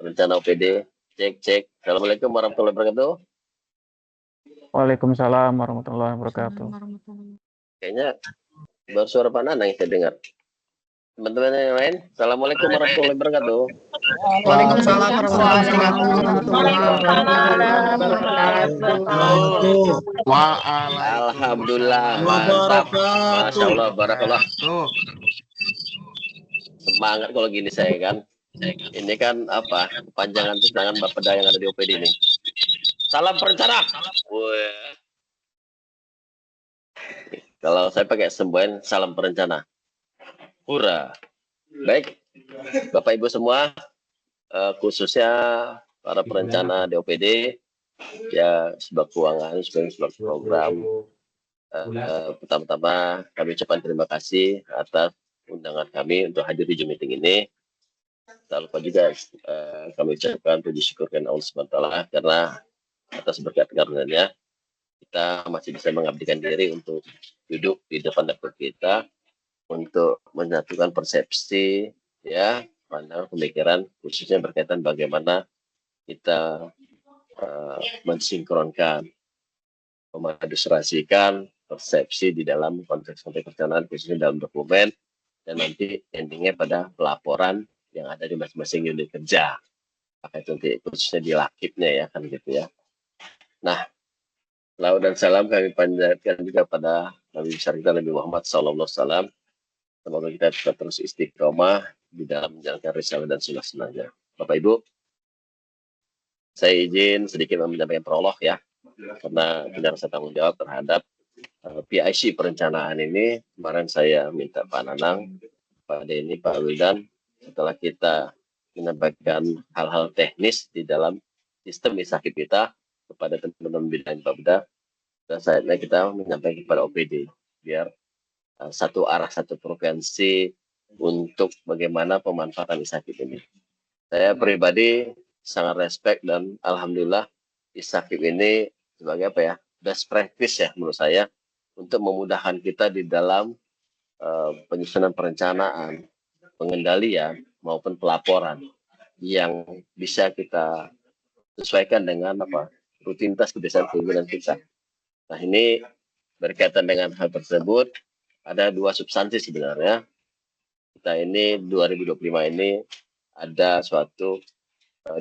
rencana OPD. Cek. Assalamualaikum warahmatullahi wabarakatuh. Waalaikumsalam warahmatullahi wabarakatuh. Kayaknya baru suara Pak Nanang yang saya dengar. Teman-teman yang lain, Assalamualaikum warahmatullahi wabarakatuh. Waalaikumsalam warahmatullahi wabarakatuh. Alhamdulillah, mantap. Masya Allah, barakallah. Semangat kalau gini saya kan. Ini kan apa? Panjangan tangan Bapeda yang ada di OPD ini. Salam perencana. Wah. Kalau saya pakai semboyan salam perencana. Hura. Baik, Bapak Ibu semua, khususnya para perencana di OPD, ya sebuah keuangan, sebuah program. Pertama-tama kami ucapkan terima kasih atas undangan kami untuk hadir di Zoom meeting ini. Tak lupa juga kami ucapkan puji syukur kepada Allah SWT karena atas berkat karunia kita masih bisa mengabdikan diri untuk duduk di depan laptop kita untuk menyatukan persepsi, ya, pandangan pemikiran khususnya berkaitan bagaimana kita mensinkronkan, memadustrasikan persepsi di dalam konteks-konteks perencanaan khususnya dalam dokumen dan nanti endingnya pada pelaporan yang ada di masing-masing unit kerja. Pakai itu nanti khususnya di lakibnya ya kan gitu ya. Nah, salam dan salam kami panjatkan juga pada Nabi besar kita Nabi Muhammad SAW. Semoga kita tetap terus istiqomah di dalam menjalankan risalah dan sunnah-sunnahnya. Bapak Ibu, saya izin sedikit menyampaikan prolog ya, karena punya rasa tanggung jawab terhadap PIC perencanaan ini. Kemarin saya minta Pak Nanang, Pak Denny, Pak Wildan, setelah kita menyampaikan hal-hal teknis di dalam sistem ISAKIP kita kepada teman-teman bidang Bapeda, dan saatnya kita menyampaikan kepada OPD biar satu arah, satu frekuensi untuk bagaimana pemanfaatan ISAKIP ini. Saya pribadi sangat respect dan alhamdulillah ISAKIP ini sebagai apa ya, best practice ya menurut saya untuk memudahkan kita di dalam penyusunan perencanaan, pengendalian maupun pelaporan yang bisa kita sesuaikan dengan apa rutinitas kebiasaan pimpinan kita. Nah, ini berkaitan dengan hal tersebut ada dua substansi sebenarnya. Kita ini 2025 ini ada suatu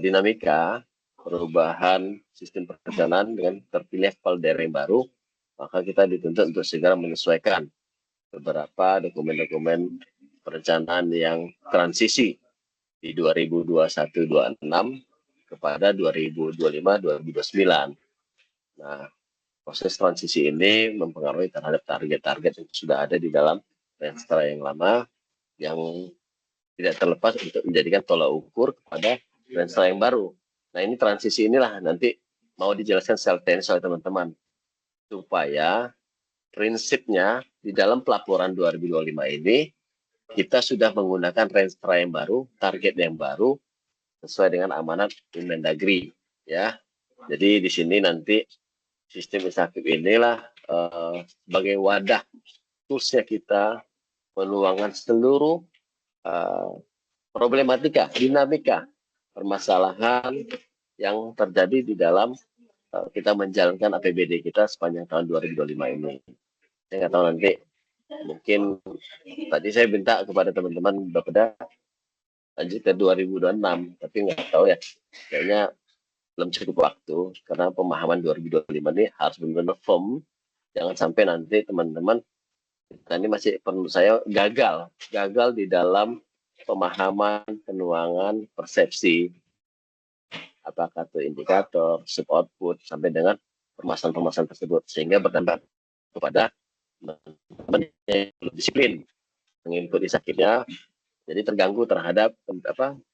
dinamika perubahan sistem perencanaan dengan terpilih kepala daerah yang baru, maka kita dituntut untuk segera menyesuaikan beberapa dokumen-dokumen perencanaan yang transisi di 2021-26 kepada 2025-2029. Nah, proses transisi ini mempengaruhi terhadap target-target yang sudah ada di dalam Renstra yang lama yang tidak terlepas untuk menjadikan tolak ukur kepada Renstra yang baru. Nah, ini transisi inilah nanti mau dijelaskan secara teknis oleh teman-teman supaya prinsipnya di dalam pelaporan 2025 ini kita sudah menggunakan Renstra yang baru, target yang baru sesuai dengan amanat Mendagri ya. Jadi di sini nanti sistem ISAKIP inilah sebagai wadah toolsnya kita menuangkan seluruh problematika, dinamika, permasalahan yang terjadi di dalam kita menjalankan APBD kita sepanjang tahun 2025 ini. Saya nggak tahu nanti, mungkin tadi saya minta kepada teman-teman Bapeda lanjut ke 2026, tapi nggak tahu ya, kayaknya belum cukup waktu karena pemahaman 2025 ini harus benar-benar firm. Jangan sampai nanti teman-teman kita ini masih perlu saya gagal di dalam pemahaman, penuangan, persepsi, apakah itu indikator, sub output sampai dengan permasalahan-permasalahan tersebut sehingga berdampak kepada teman-teman yang disiplin menginput ISAKIP-nya, jadi terganggu terhadap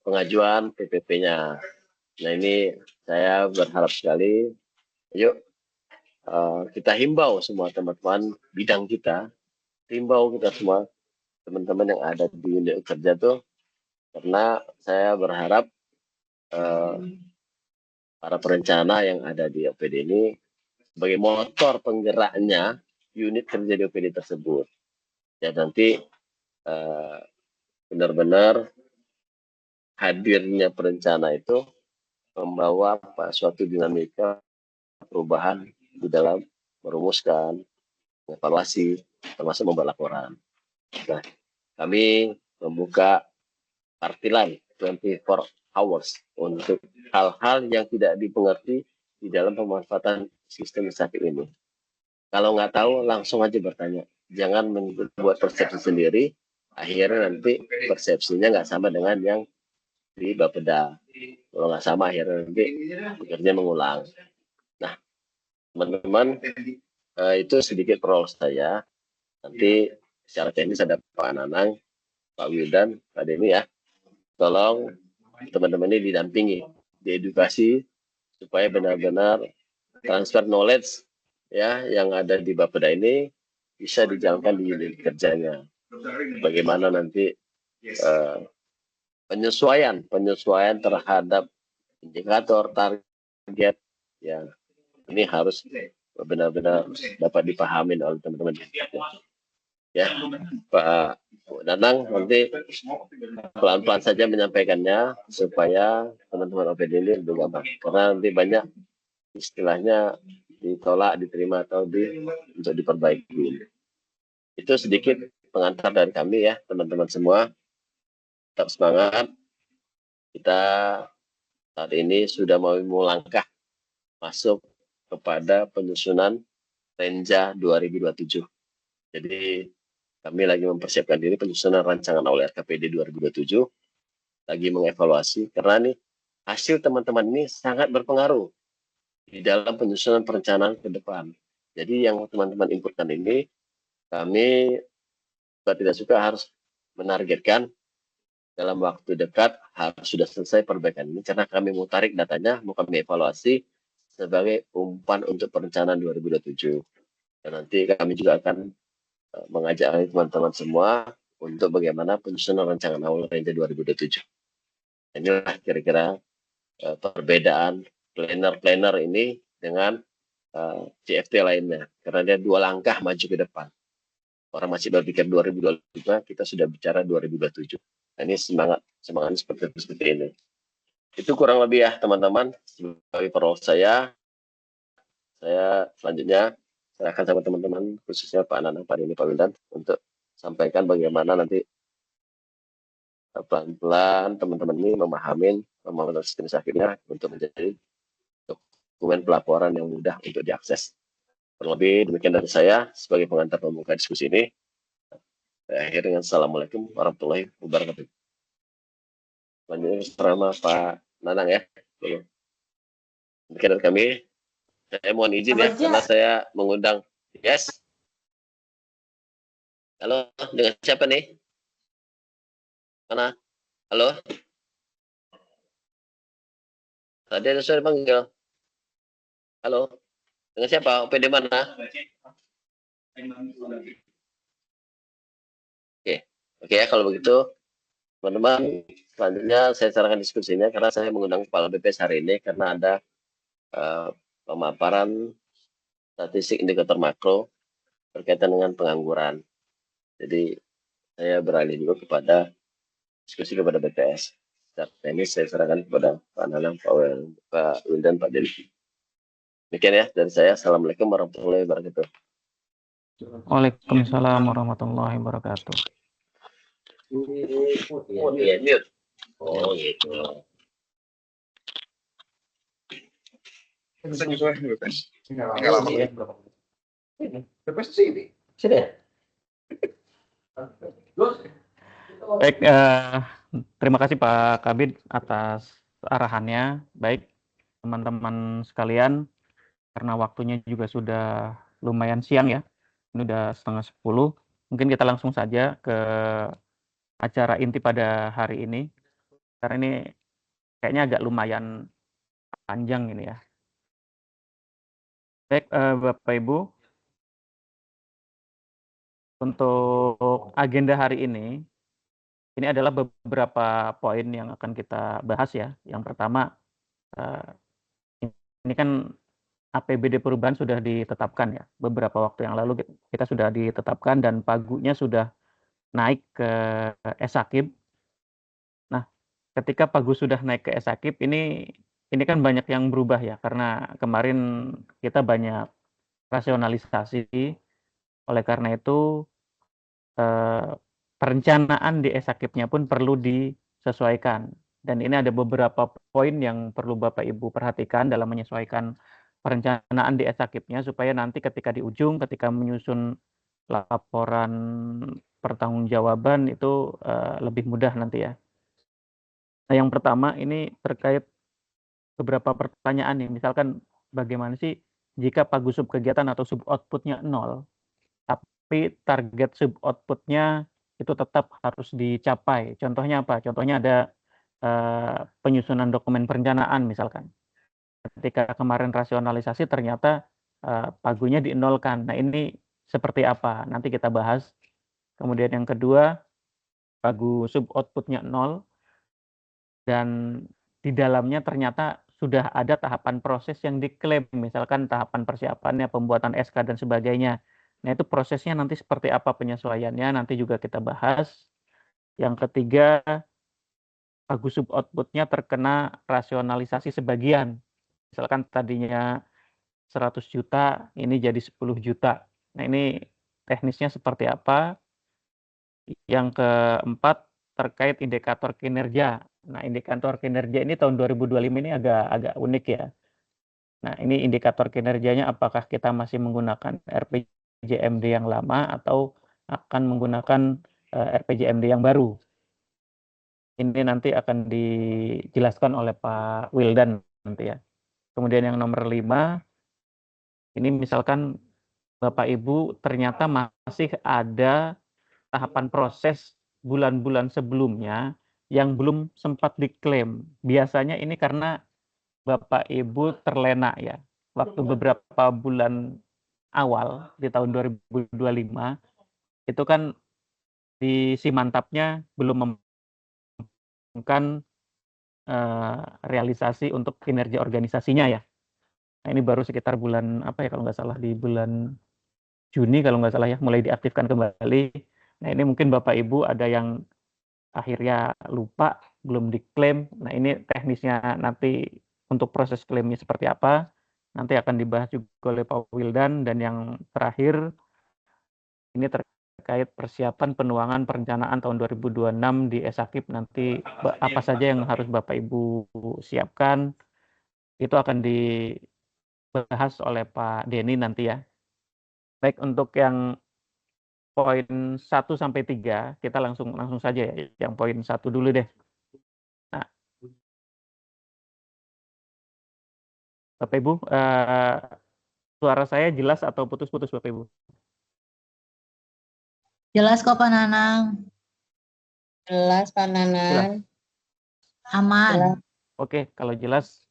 pengajuan PPP-nya. Nah, ini saya berharap sekali, yuk kita himbau semua teman-teman bidang kita, himbau kita semua teman-teman yang ada di unit kerja tuh, karena saya berharap para perencana yang ada di OPD ini sebagai motor penggeraknya unit kerja di OPD tersebut. Ya nanti benar-benar hadirnya perencana itu membawa suatu dinamika perubahan di dalam merumuskan, evaluasi, termasuk membuat laporan. Nah, kami membuka partilan 24 hours untuk hal-hal yang tidak dipengerti di dalam pemanfaatan sistem sakit ini. Kalau nggak tahu, langsung aja bertanya. Jangan membuat persepsi sendiri, akhirnya nanti persepsinya nggak sama dengan yang di Bapeda. Kalau nggak sama, akhirnya nanti bekerja mengulang. Nah, teman-teman, itu sedikit prolog saya. Nanti secara teknis ada Pak Nanang, Pak Wildan, Pak Deni ya. Tolong teman-teman ini didampingi, diedukasi supaya benar-benar transfer knowledge ya yang ada di Bapeda ini bisa dijalankan di unit kerjanya. Bagaimana nanti penyesuaian terhadap indikator target ya ini harus benar-benar dapat dipahami oleh teman-teman ya. Pak Nanang nanti pelan-pelan saja menyampaikannya supaya teman-teman OPD ini lebih gampang karena nanti banyak istilahnya ditolak, diterima atau untuk diperbaiki. Itu sedikit pengantar dari kami ya teman-teman semua. Tetap semangat. Kita saat ini sudah mau melangkah masuk kepada penyusunan Renja 2027. Jadi kami lagi mempersiapkan diri penyusunan rancangan awal RKPD 2027, lagi mengevaluasi karena nih hasil teman-teman ini sangat berpengaruh di dalam penyusunan perencanaan ke depan. Jadi yang teman-teman inputkan ini kami tidak suka harus menargetkan dalam waktu dekat harus sudah selesai perbaikan ini karena kami mau tarik datanya, mau kami evaluasi sebagai umpan untuk perencanaan 2027. Dan nanti kami juga akan mengajak teman-teman semua untuk bagaimana penyusunan rancangan awal Renja 2027. Inilah kira-kira perbedaan planner ini dengan CFT lainnya karena dia 2 langkah maju ke depan. Orang masih berpikir 2025, kita sudah bicara 2027. Nah, ini semangat seperti ini. Itu kurang lebih ya teman-teman sebagai prolog saya selanjutnya serahkan sama teman-teman khususnya Pak Nanang, Pak Deni, Pak Wildan untuk sampaikan bagaimana nanti pelan-pelan teman-teman ini memahami sistem sakitnya untuk menjadi dokumen pelaporan yang mudah untuk diakses. Terlebih demikian dari saya sebagai pengantar pembuka diskusi ini. Akhir dengan assalamualaikum warahmatullahi wabarakatuh. Selanjutnya bersama Pak Nanang ya. Demikian dari kami. Saya mohon izin ya karena saya mengundang. Yes. Halo, dengan siapa nih? Mana? Halo? Tadi ada suara panggil. Halo? Dengan siapa? OPD mana? Oke ya kalau begitu teman-teman selanjutnya saya sarankan diskusinya karena saya mengundang Kepala BPS hari ini karena ada pemaparan statistik indikator makro berkaitan dengan pengangguran. Jadi saya beralih juga kepada diskusi kepada BPS. Saat ini saya sarankan kepada Pak Nanang, Pak Wildan, Pak Deni. Demikian ya dari saya. Assalamualaikum warahmatullahi wabarakatuh. Waalaikumsalam warahmatullahi wabarakatuh. Oh iya, mute. Oh gitu. BPS sini. Baik, terima kasih Pak Kabid atas arahannya. Baik, teman-teman sekalian, karena waktunya juga sudah lumayan siang ya, ini udah 9:30. Mungkin kita langsung saja ke acara inti pada hari ini, karena ini kayaknya agak lumayan panjang ini ya. Baik, Bapak Ibu, untuk agenda hari ini adalah beberapa poin yang akan kita bahas ya. Yang pertama, ini kan APBD perubahan sudah ditetapkan ya. Beberapa waktu yang lalu kita sudah ditetapkan dan pagunya sudah naik ke Esakib. Nah, ketika Pak Gus sudah naik ke Esakip ini kan banyak yang berubah ya, karena kemarin kita banyak rasionalisasi. Oleh karena itu perencanaan di Esakipnya pun perlu disesuaikan. Dan ini ada beberapa poin yang perlu Bapak Ibu perhatikan dalam menyesuaikan perencanaan di Esakipnya supaya nanti ketika di ujung, ketika menyusun laporan pertanggungjawaban itu lebih mudah nanti ya. Nah, yang pertama ini terkait beberapa pertanyaan nih. Misalkan bagaimana sih jika Pak Gus sub kegiatan atau sub outputnya 0, tapi target sub outputnya itu tetap harus dicapai. Contohnya apa? Contohnya ada penyusunan dokumen perencanaan misalkan. Ketika kemarin rasionalisasi ternyata pagunya dinolkan. Nah ini seperti apa? Nanti kita bahas. Kemudian yang kedua, pagu sub outputnya 0 dan di dalamnya ternyata sudah ada tahapan proses yang diklaim, misalkan tahapan persiapannya, pembuatan SK dan sebagainya. Nah itu prosesnya nanti seperti apa penyesuaiannya, nanti juga kita bahas. Yang ketiga, pagu sub outputnya terkena rasionalisasi sebagian. Misalkan tadinya 100 juta, ini jadi 10 juta. Nah ini teknisnya seperti apa. Yang keempat, terkait indikator kinerja. Nah indikator kinerja ini tahun 2025 ini agak unik ya. Nah ini indikator kinerjanya apakah kita masih menggunakan RPJMD yang lama atau akan menggunakan RPJMD yang baru. Ini nanti akan dijelaskan oleh Pak Wildan nanti ya. Kemudian yang nomor 5, ini misalkan Bapak Ibu ternyata masih ada tahapan proses bulan-bulan sebelumnya yang belum sempat diklaim. Biasanya ini karena Bapak Ibu terlena ya. Waktu beberapa bulan awal di tahun 2025 itu kan di Simantapnya belum memungkinkan realisasi untuk kinerja organisasinya ya. Nah ini baru sekitar bulan apa ya kalau nggak salah di bulan Juni kalau nggak salah ya mulai diaktifkan kembali. Nah ini mungkin Bapak Ibu ada yang akhirnya lupa belum diklaim. Nah ini teknisnya nanti untuk proses klaimnya seperti apa nanti akan dibahas juga oleh Pak Wildan. Dan yang terakhir ini terkait persiapan penuangan perencanaan tahun 2026 di Esakip nanti apa saja yang harus Bapak Ibu siapkan itu akan dibahas oleh Pak Denny nanti ya. Baik, untuk yang poin 1 sampai 3 kita langsung saja ya. Yang poin 1 dulu deh. Nah, Bapak Ibu, suara saya jelas atau putus-putus Bapak Ibu? Jelas kok Pak Nanang. Jelas Pak Nanan. Aman. Jelas. Oke, kalau jelas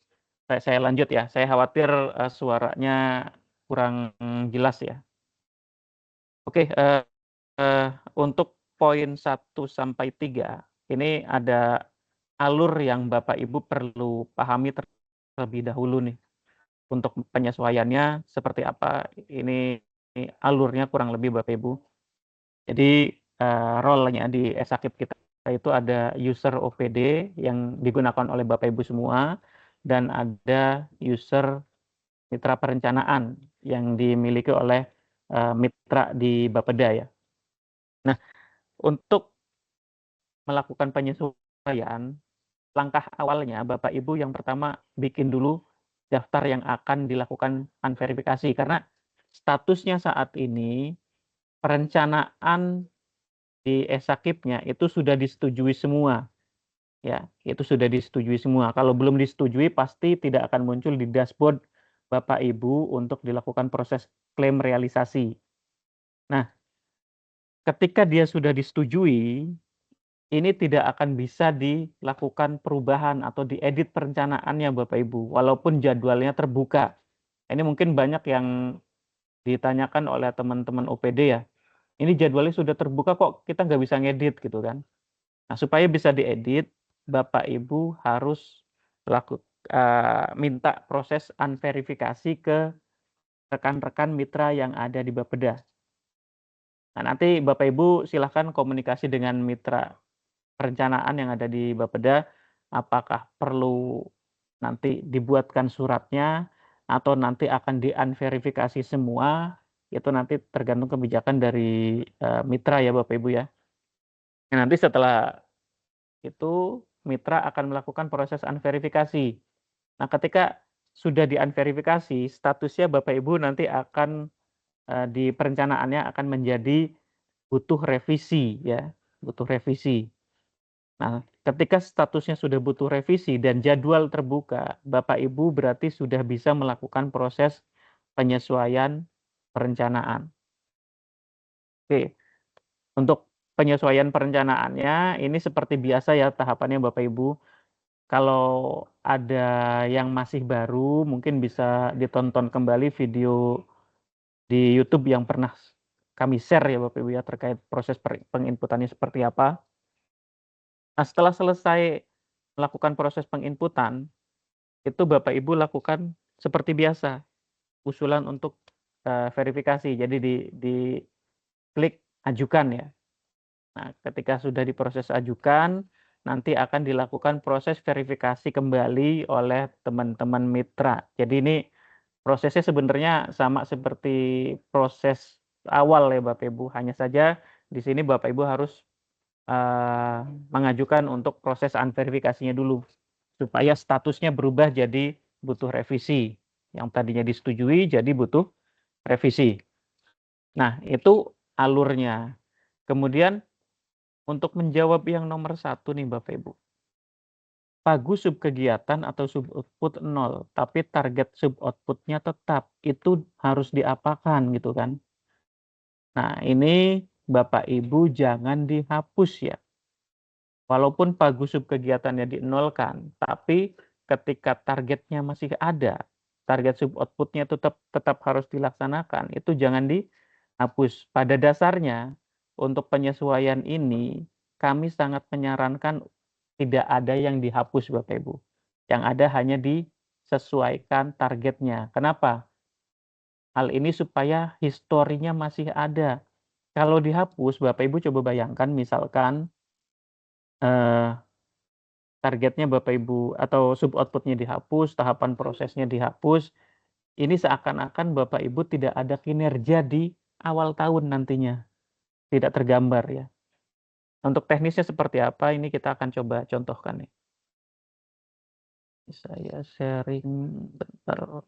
saya lanjut ya. Saya khawatir suaranya kurang jelas ya. Oke, untuk poin 1 sampai 3 ini ada alur yang Bapak Ibu perlu pahami terlebih dahulu nih. Untuk penyesuaiannya seperti apa, ini alurnya kurang lebih Bapak Ibu. Jadi role-nya di Esakip kita itu ada user OPD yang digunakan oleh Bapak Ibu semua dan ada user mitra perencanaan yang dimiliki oleh mitra di Bapeda ya. Nah, untuk melakukan penyesuaian, langkah awalnya Bapak Ibu yang pertama bikin dulu daftar yang akan dilakukan unverifikasi karena statusnya saat ini perencanaan di Esakipnya itu sudah disetujui semua. Ya, itu sudah disetujui semua. Kalau belum disetujui pasti tidak akan muncul di dashboard Bapak Ibu untuk dilakukan proses klaim realisasi. Nah, ketika dia sudah disetujui, ini tidak akan bisa dilakukan perubahan atau diedit perencanaannya Bapak Ibu, walaupun jadwalnya terbuka. Ini mungkin banyak yang ditanyakan oleh teman-teman OPD ya. Ini jadwalnya sudah terbuka kok kita nggak bisa ngedit gitu kan. Nah supaya bisa diedit, Bapak Ibu harus minta proses unverifikasi ke rekan-rekan mitra yang ada di Bapeda. Nah nanti Bapak Ibu silahkan komunikasi dengan mitra perencanaan yang ada di Bapeda apakah perlu nanti dibuatkan suratnya atau nanti akan di-unverifikasi semua, itu nanti tergantung kebijakan dari mitra ya Bapak Ibu ya. Nah, nanti setelah itu mitra akan melakukan proses unverifikasi. Nah, ketika sudah di-unverifikasi, statusnya Bapak Ibu nanti akan di perencanaannya akan menjadi butuh revisi ya, butuh revisi. Nah, ketika statusnya sudah butuh revisi dan jadwal terbuka, Bapak Ibu berarti sudah bisa melakukan proses penyesuaian perencanaan. Oke, untuk penyesuaian perencanaannya ini seperti biasa ya tahapannya Bapak Ibu. Kalau ada yang masih baru, mungkin bisa ditonton kembali video di YouTube yang pernah kami share ya Bapak Ibu ya terkait proses penginputannya seperti apa. Nah, setelah selesai melakukan proses penginputan, itu Bapak Ibu lakukan seperti biasa, usulan untuk verifikasi. Jadi di klik ajukan ya. Nah, ketika sudah diproses ajukan, nanti akan dilakukan proses verifikasi kembali oleh teman-teman mitra. Jadi ini prosesnya sebenarnya sama seperti proses awal ya Bapak Ibu, hanya saja di sini Bapak Ibu harus mengajukan untuk proses unverifikasinya dulu, supaya statusnya berubah jadi butuh revisi. Yang tadinya disetujui jadi butuh revisi. Nah, itu alurnya. Kemudian untuk menjawab yang nomor 1 nih Bapak Ibu. Pagu subkegiatan atau suboutput 0, tapi target suboutput-nya tetap. Itu harus diapakan gitu kan. Nah, ini Bapak Ibu jangan dihapus ya. Walaupun pagu subkegiatannya dinolkan, tapi ketika targetnya masih ada, target suboutput-nya tetap harus dilaksanakan, itu jangan dihapus. Pada dasarnya, untuk penyesuaian ini, kami sangat menyarankan tidak ada yang dihapus Bapak Ibu. Yang ada hanya disesuaikan targetnya. Kenapa? Hal ini supaya historinya masih ada. Kalau dihapus, Bapak Ibu coba bayangkan misalkan targetnya Bapak Ibu atau suboutput-nya dihapus, tahapan prosesnya dihapus, ini seakan-akan Bapak Ibu tidak ada kinerja di awal tahun nantinya, tidak tergambar ya. Untuk teknisnya seperti apa, ini kita akan coba contohkan nih. Saya sharing bentar.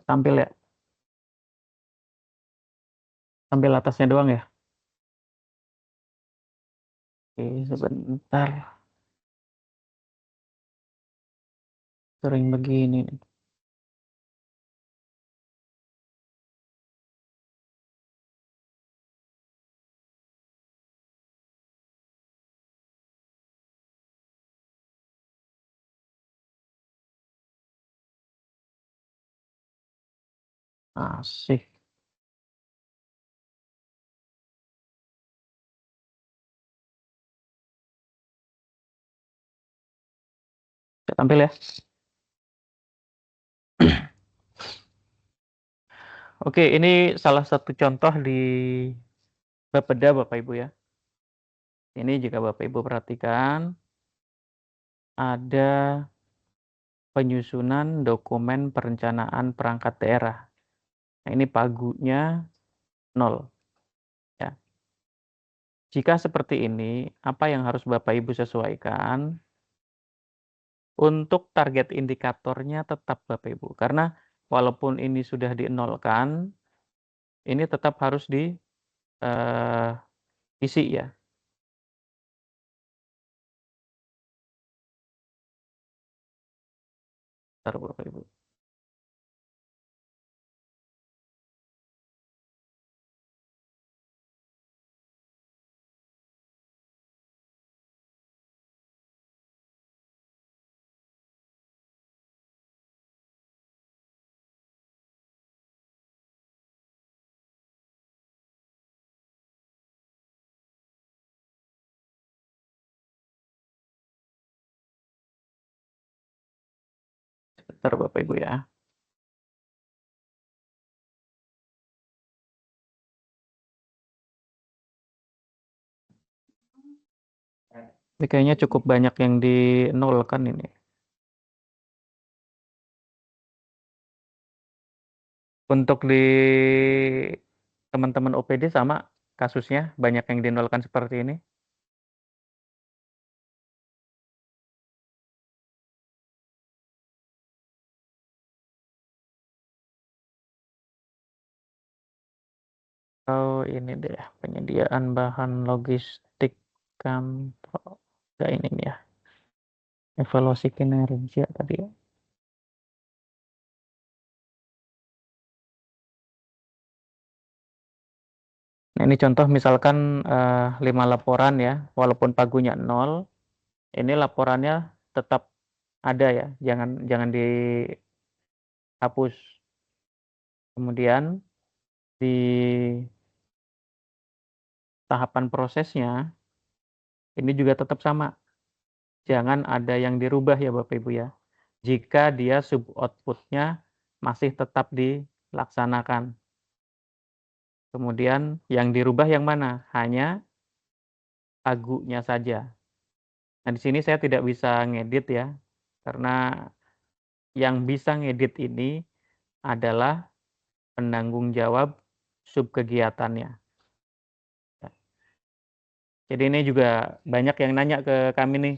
Tampil ya. Tampil atasnya doang ya. Oke, sebentar. Sering begini nih. Asik. Saya tampil ya. Oke, ini salah satu contoh di Bapeda Bapak Ibu ya. Ini jika Bapak Ibu perhatikan, ada penyusunan dokumen perencanaan perangkat daerah. Nah, ini pagunya 0 ya. Jika seperti ini, apa yang harus Bapak Ibu sesuaikan? Untuk target indikatornya tetap Bapak Ibu, karena walaupun ini sudah dinolkan, ini tetap harus isi ya. Bentar Bapak Ibu. Bentar Bapak Ibu ya. Ini kayaknya cukup banyak yang di nol kan ini. Untuk di teman-teman OPD sama kasusnya banyak yang dinolkan seperti ini. Oh ini deh penyediaan bahan logistik kantor. Nah, ini nih ya. Evaluasi kinerja tadi ya. Nah ini contoh misalkan 5 laporan ya, walaupun pagunya 0, ini laporannya tetap ada ya, jangan dihapus. Kemudian di tahapan prosesnya ini juga tetap sama. Jangan ada yang dirubah ya Bapak Ibu ya. Jika dia sub outputnya masih tetap dilaksanakan. Kemudian yang dirubah yang mana? Hanya pagunya saja. Nah di sini saya tidak bisa ngedit ya, karena yang bisa ngedit ini adalah penanggung jawab sub kegiatannya. Jadi ini juga banyak yang nanya ke kami nih,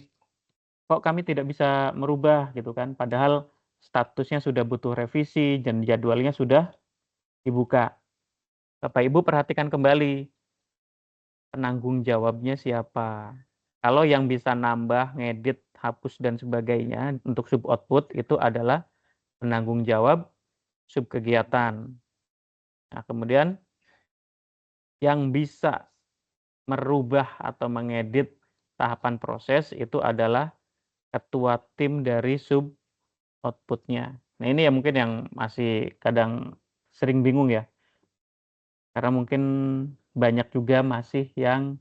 kok kami tidak bisa merubah gitu kan, padahal statusnya sudah butuh revisi dan jadwalnya sudah dibuka. Bapak Ibu perhatikan kembali, penanggung jawabnya siapa. Kalau yang bisa nambah, ngedit, hapus dan sebagainya untuk sub output itu adalah penanggung jawab sub kegiatan. Nah, kemudian yang bisa merubah atau mengedit tahapan proses itu adalah ketua tim dari sub outputnya. Nah ini ya mungkin yang masih kadang sering bingung ya. Karena mungkin banyak juga masih yang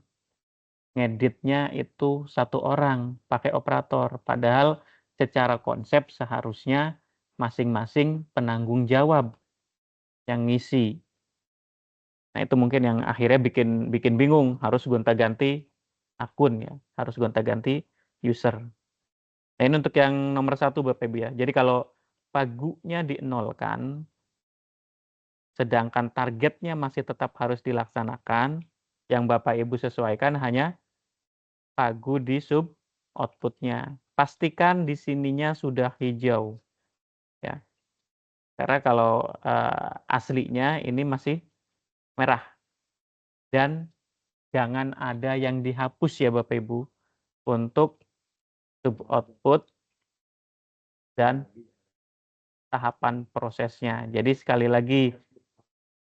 ngeditnya itu satu orang pakai operator. Padahal secara konsep seharusnya masing-masing penanggung jawab yang ngisi. Nah itu mungkin yang akhirnya bikin bingung, harus gonta-ganti akun ya, harus gonta-ganti user. Nah ini untuk yang nomor 1 Bapak Ibu ya. Jadi kalau pagunya dinolkan, sedangkan targetnya masih tetap harus dilaksanakan, yang Bapak Ibu sesuaikan hanya pagu di sub outputnya. Pastikan di sininya sudah hijau ya. Karena kalau aslinya ini masih merah. Dan jangan ada yang dihapus ya Bapak Ibu untuk sub output dan tahapan prosesnya. Jadi sekali lagi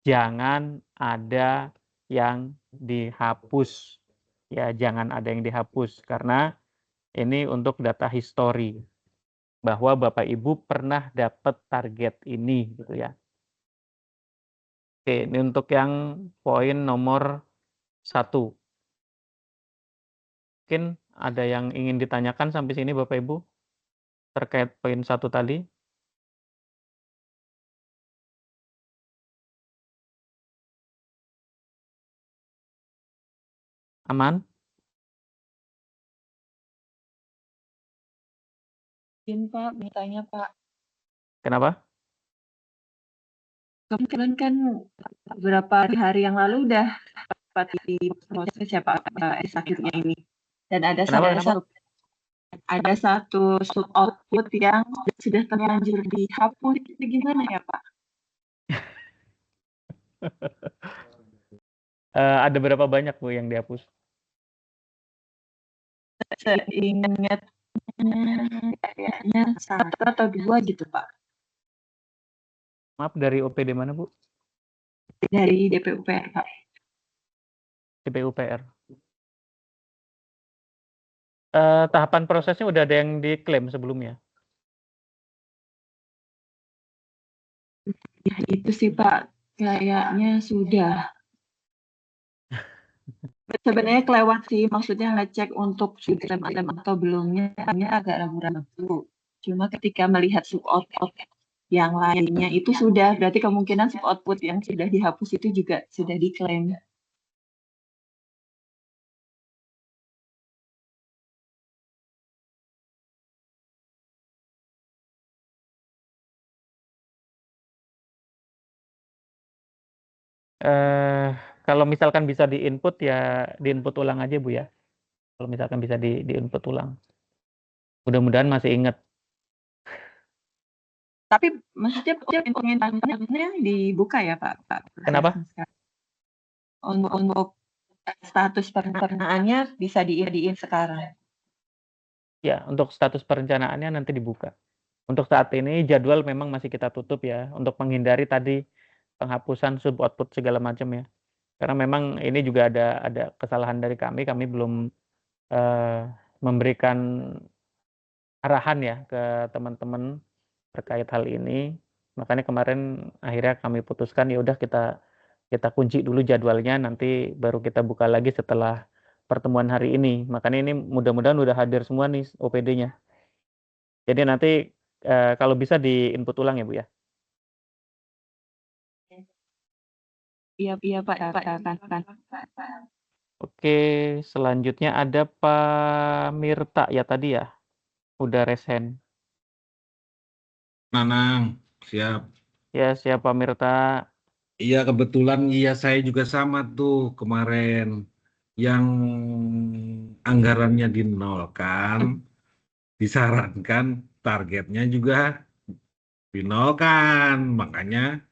jangan ada yang dihapus. Ya, jangan ada yang dihapus karena ini untuk data history bahwa Bapak Ibu pernah dapat target ini gitu ya. Oke, ini untuk yang poin nomor 1. Mungkin ada yang ingin ditanyakan sampai sini Bapak Ibu terkait poin 1 tadi. Aman? Izin Pak, bertanya Pak. Kenapa? Kemarin kan beberapa hari yang lalu udah dapat di proses ya Pak sakitnya ini. Dan ada satu sub output yang sudah terlanjur dihapus. Itu gimana ya Pak? Ada berapa banyak Bu yang dihapus? Seingat kayaknya 1 atau 2 gitu Pak. Maaf, dari OPD mana Bu? Dari DPUPR Pak. DPUPR. Tahapan prosesnya udah ada yang diklaim sebelumnya? Ya itu sih Pak, kayaknya sudah. Sebenarnya kelewat sih, maksudnya ngecek untuk sudah atau belumnya agak ragu-ragu. Cuma ketika melihat sub-output yang lainnya itu sudah, berarti kemungkinan sub-output yang sudah dihapus itu juga sudah diklaim. Eh, kalau misalkan bisa diinput ya diinput ulang aja Bu ya. Kalau misalkan bisa diinput ulang. Mudah-mudahan masih ingat. Tapi maksudnya penginapannya dibuka ya Pak? Kenapa? Untuk status perencanaannya bisa diin sekarang. Ya, untuk status perencanaannya nanti dibuka. Untuk saat ini jadwal memang masih kita tutup ya, untuk menghindari tadi penghapusan sub output segala macam ya. Karena memang ini juga ada kesalahan dari kami belum memberikan arahan ya ke teman-teman terkait hal ini. Makanya kemarin akhirnya kami putuskan ya udah kita kunci dulu jadwalnya, nanti baru kita buka lagi setelah pertemuan hari ini. Makanya ini mudah-mudahan udah hadir semua nih OPD-nya. Jadi nanti kalau bisa di-input ulang ya Bu ya. Iya Pak, kan. Oke, selanjutnya ada Pak Mirta ya tadi ya. Udah raise hand. Nanang, siap. Ya, siapa Mirta? Iya, kebetulan iya saya juga sama tuh kemarin. Yang anggarannya dinolkan, disarankan targetnya juga dinolkan. Makanya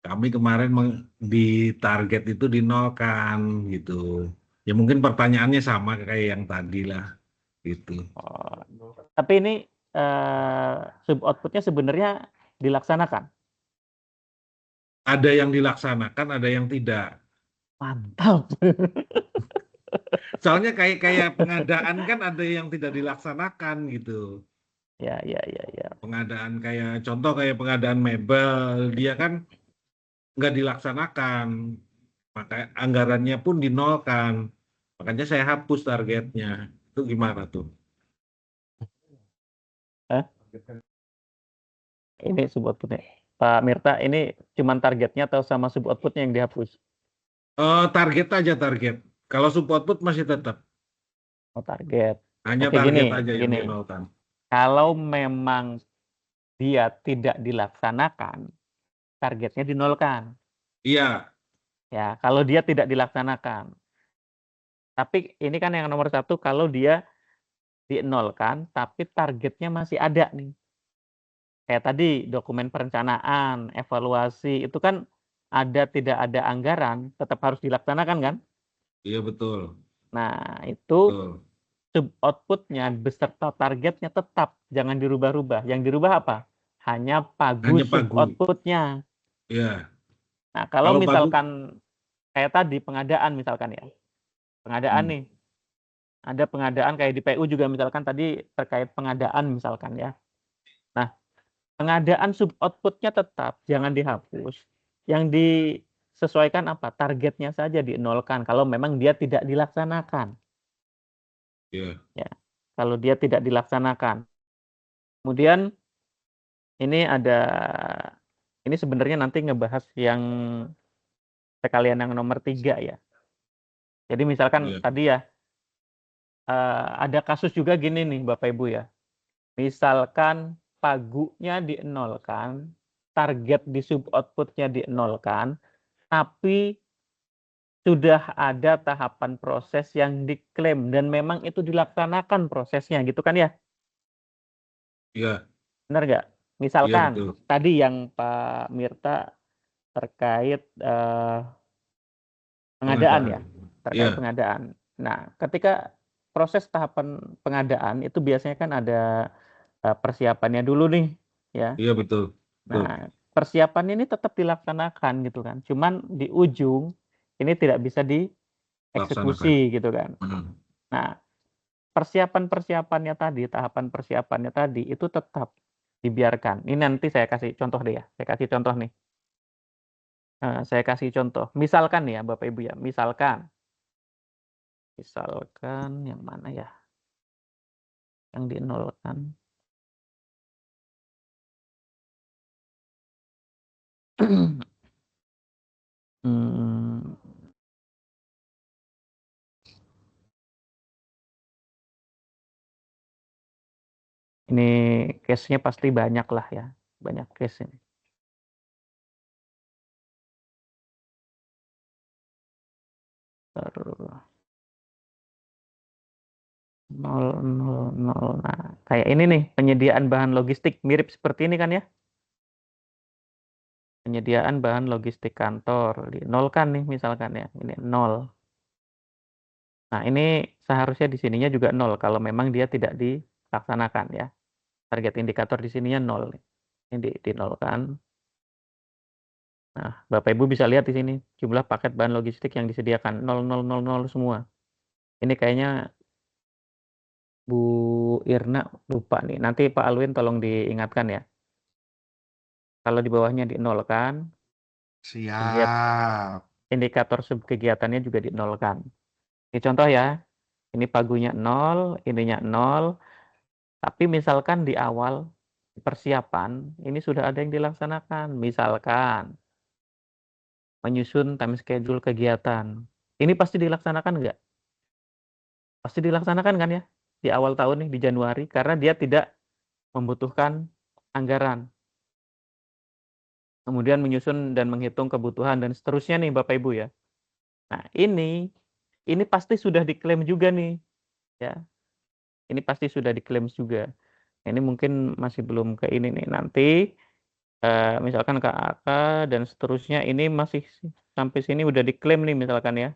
kami kemarin di target itu dinolkan gitu. Ya mungkin pertanyaannya sama kayak yang tadi lah gitu. Oh, tapi ini sub outputnya sebenarnya dilaksanakan. Ada yang dilaksanakan, ada yang tidak. Mantap. Soalnya kayak pengadaan kan ada yang tidak dilaksanakan gitu. Ya. Pengadaan contoh kayak pengadaan mebel, dia kan nggak dilaksanakan. Maka anggarannya pun dinolkan. Makanya saya hapus targetnya. Itu gimana tuh? Ini sub outputnya. Pak Mirta, ini cuman targetnya atau sama sub outputnya yang dihapus? Target aja target. Kalau sub output masih tetap. Oh, target. Hanya Oke, target gini, aja yang dinolkan. Kalau memang dia tidak dilaksanakan, targetnya dinolkan. Iya. Ya, kalau dia tidak dilaksanakan. Tapi ini kan yang nomor satu, kalau dia dinolkan, tapi targetnya masih ada nih. Kayak tadi, dokumen perencanaan, evaluasi, itu kan tidak ada anggaran, tetap harus dilaksanakan kan? Iya betul. Nah, itu Betul. sub outputnya beserta targetnya tetap, jangan dirubah-rubah. Yang dirubah apa? Hanya pagu sub outputnya. Iya. Nah, kalau misalkan kayak tadi pengadaan misalkan ya. Pengadaan nih. Ada pengadaan kayak di PU juga misalkan tadi terkait pengadaan misalkan ya. Nah, pengadaan sub outputnya tetap jangan dihapus. Yang disesuaikan apa? Targetnya saja dinolkan kalau memang dia tidak dilaksanakan. Iya. Ya. Kalau dia tidak dilaksanakan. Kemudian ini sebenarnya nanti ngebahas yang sekalian yang nomor 3 ya. Jadi misalkan tadi ya ada kasus juga gini nih Bapak Ibu ya. Misalkan pagunya dinolkan, target di sub outputnya dinolkan, tapi sudah ada tahapan proses yang diklaim dan memang itu dilaksanakan prosesnya gitu kan ya? Iya. Benar nggak? Misalkan tadi yang Pak Mirta terkait pengadaan ya, terkait pengadaan. Nah, ketika proses tahapan pengadaan itu biasanya kan ada persiapannya dulu nih, ya. Iya betul. Nah, persiapan ini tetap dilaksanakan gitu kan. Cuman di ujung ini tidak bisa dieksekusi gitu kan. Nah, persiapan-persiapannya tadi, tahapan persiapannya tadi itu tetap dibiarkan. Ini nanti saya kasih contoh deh ya. Saya kasih contoh nih. Saya kasih contoh. Misalkan ya Bapak Ibu ya, misalkan yang mana ya? Yang dinolkan. Hmm, ini case-nya pasti banyak lah ya, banyak case ini. Terus 000. Nah, kayak ini nih, penyediaan bahan logistik mirip seperti ini kan ya? Penyediaan bahan logistik kantor di nol kan nih misalkan ya, ini 0. Nah, ini seharusnya di sininya juga 0 kalau memang dia tidak dilaksanakan ya. Target indikator di sininya 0 nih. Ini di 0 kan. Nah, Bapak Ibu bisa lihat di sini jumlah paket bahan logistik yang disediakan 0000 semua. Ini kayaknya Bu Irna lupa nih. Nanti Pak Alwin tolong diingatkan ya. Kalau di bawahnya di 0 kan, Siap. indikator subkegiatannya juga di 0 kan. Ini contoh ya. Ini pagunya 0, ininya 0. Tapi misalkan di awal persiapan, ini sudah ada yang dilaksanakan. Misalkan menyusun time schedule kegiatan. Ini pasti dilaksanakan nggak? Pasti dilaksanakan kan ya? Di awal tahun nih, di Januari. Karena dia tidak membutuhkan anggaran. Kemudian menyusun dan menghitung kebutuhan dan seterusnya nih Bapak Ibu ya. Nah ini pasti sudah diklaim juga nih. Ya, ini pasti sudah diklaim juga. Ini mungkin masih belum ke ini nih. Nanti misalkan KAK dan seterusnya ini masih sampai sini udah diklaim nih misalkan ya.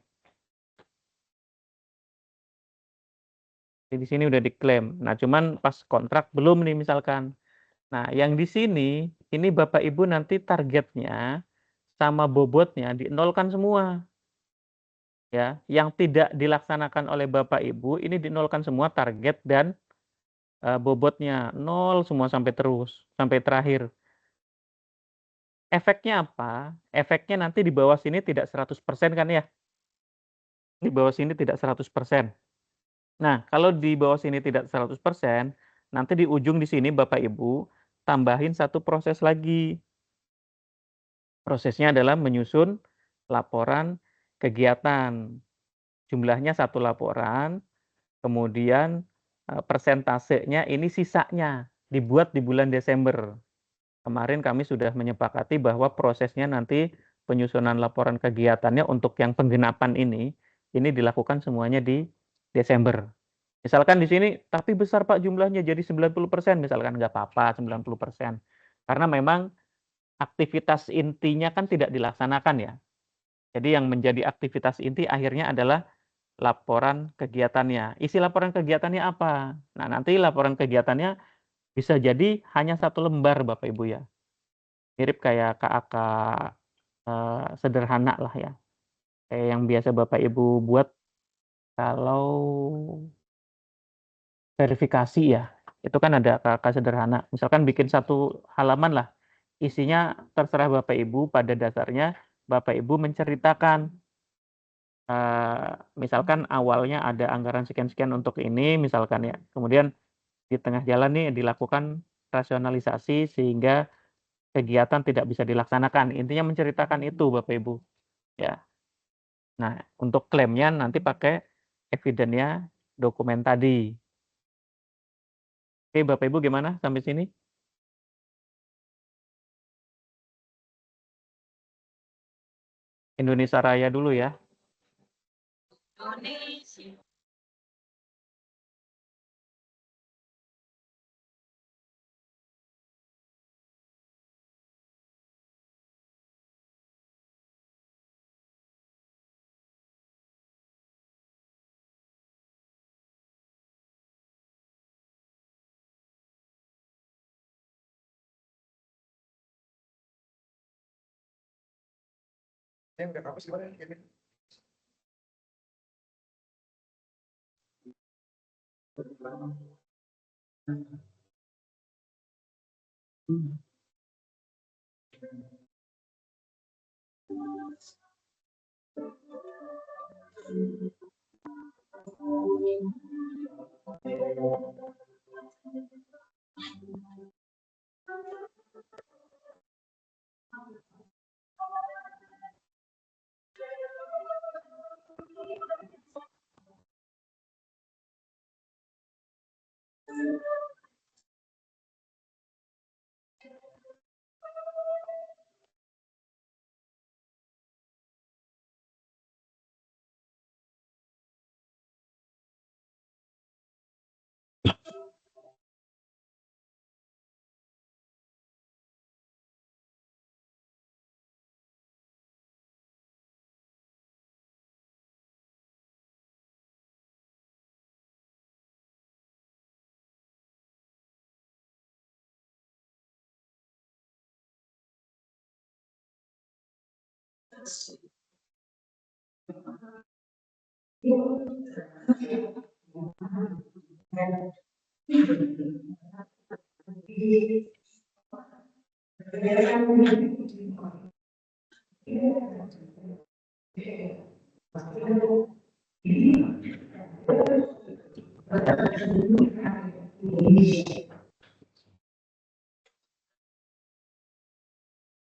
Di sini udah diklaim. Nah, cuman pas kontrak belum nih misalkan. Nah, yang di sini ini Bapak Ibu nanti targetnya sama bobotnya dinolkan semua. Ya, yang tidak dilaksanakan oleh Bapak Ibu ini dinolkan semua target dan bobotnya 0 semua sampai terus, sampai terakhir. Efeknya apa? Efeknya nanti di bawah sini tidak 100% kan ya? Di bawah sini tidak 100%. Nah, kalau di bawah sini tidak 100%, nanti di ujung di sini Bapak Ibu tambahin satu proses lagi. Prosesnya adalah menyusun laporan kegiatan. Jumlahnya satu laporan, kemudian persentasenya ini sisanya dibuat di bulan Desember. Kemarin kami sudah menyepakati bahwa prosesnya nanti penyusunan laporan kegiatannya untuk yang penggenapan ini dilakukan semuanya di Desember. Misalkan di sini, tapi besar Pak jumlahnya jadi 90%, misalkan nggak apa-apa 90%. Karena memang aktivitas intinya kan tidak dilaksanakan ya. Jadi yang menjadi aktivitas inti akhirnya adalah laporan kegiatannya. Isi laporan kegiatannya apa? Nah, nanti laporan kegiatannya bisa jadi hanya satu lembar Bapak Ibu ya. Mirip kayak KAK sederhana lah ya. Kayak yang biasa Bapak Ibu buat kalau verifikasi ya. Itu kan ada KAK sederhana. Misalkan bikin satu halaman lah. Isinya terserah Bapak Ibu, pada dasarnya Bapak Ibu menceritakan misalkan awalnya ada anggaran sekian-sekian untuk ini misalkan ya. Kemudian di tengah jalan nih dilakukan rasionalisasi sehingga kegiatan tidak bisa dilaksanakan. Intinya menceritakan itu Bapak Ibu ya. Nah, untuk klaimnya nanti pakai evidence-nya dokumen tadi. Oke, Bapak Ibu gimana sampai sini? Indonesia Raya dulu ya. Yang udah kampus gimana? Kevin?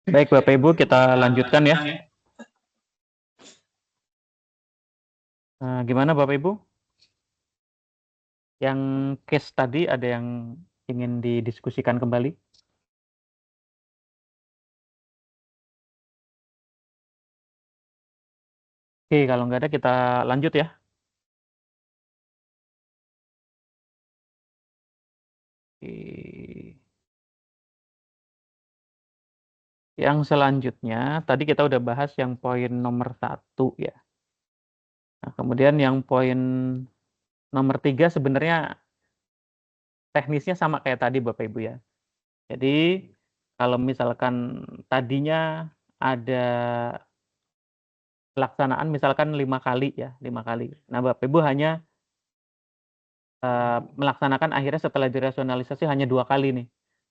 Baik Bapak Ibu, kita lanjutkan ya. Gimana Bapak Ibu? Yang case tadi ada yang ingin didiskusikan kembali? Oke, kalau nggak ada kita lanjut ya. Oke. Yang selanjutnya, tadi kita udah bahas yang poin nomor 1 ya. Nah, kemudian yang poin nomor 3 sebenarnya teknisnya sama kayak tadi Bapak Ibu ya. Jadi kalau misalkan tadinya ada pelaksanaan misalkan 5 kali ya, 5 kali. Nah Bapak Ibu hanya melaksanakan akhirnya setelah dirasionalisasi hanya 2 kali nih.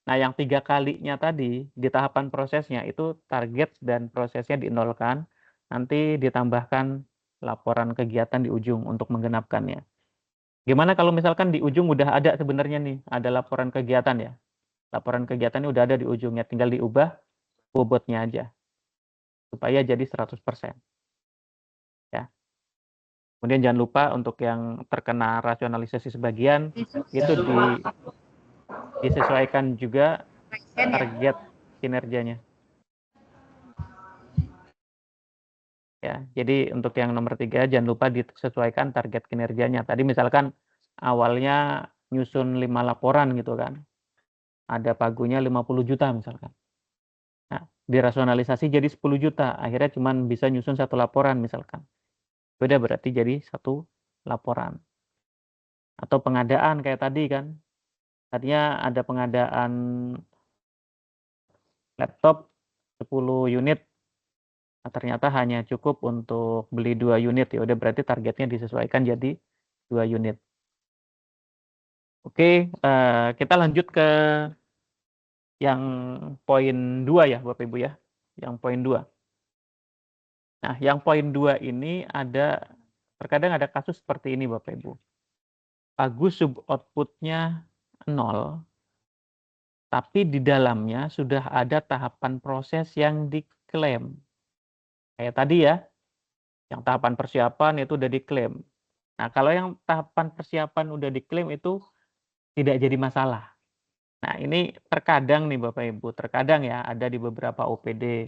Nah yang 3 kalinya tadi di tahapan prosesnya itu target dan prosesnya dinolkan, nanti ditambahkan laporan kegiatan di ujung untuk menggenapkannya. Gimana kalau misalkan di ujung udah ada sebenarnya nih, ada laporan kegiatan ya. Laporan kegiatannya udah ada di ujungnya, tinggal diubah bobotnya aja. Supaya jadi 100%. Ya. Kemudian jangan lupa untuk yang terkena rasionalisasi sebagian, itu disesuaikan juga target kinerjanya. Ya, jadi untuk yang nomor 3 jangan lupa disesuaikan target kinerjanya. Tadi misalkan awalnya nyusun 5 laporan gitu kan. Ada pagunya 50 juta misalkan. Nah, dirasionalisasi jadi 10 juta, akhirnya cuma bisa nyusun 1 laporan misalkan. Beda berarti jadi 1 laporan. Atau pengadaan kayak tadi kan. Tadinya ada pengadaan laptop 10 unit. Nah, ternyata hanya cukup untuk beli 2 unit, ya udah berarti targetnya disesuaikan jadi 2 unit. Oke, kita lanjut ke yang poin 2 ya Bapak Ibu ya, yang poin 2. Nah, yang poin 2 ini terkadang ada kasus seperti ini Bapak Ibu. Pagu sub output-nya 0, tapi di dalamnya sudah ada tahapan proses yang diklaim. Kayak tadi ya, yang tahapan persiapan itu udah diklaim. Nah, kalau yang tahapan persiapan udah diklaim itu tidak jadi masalah. Nah, ini terkadang nih Bapak Ibu, terkadang ya ada di beberapa OPD.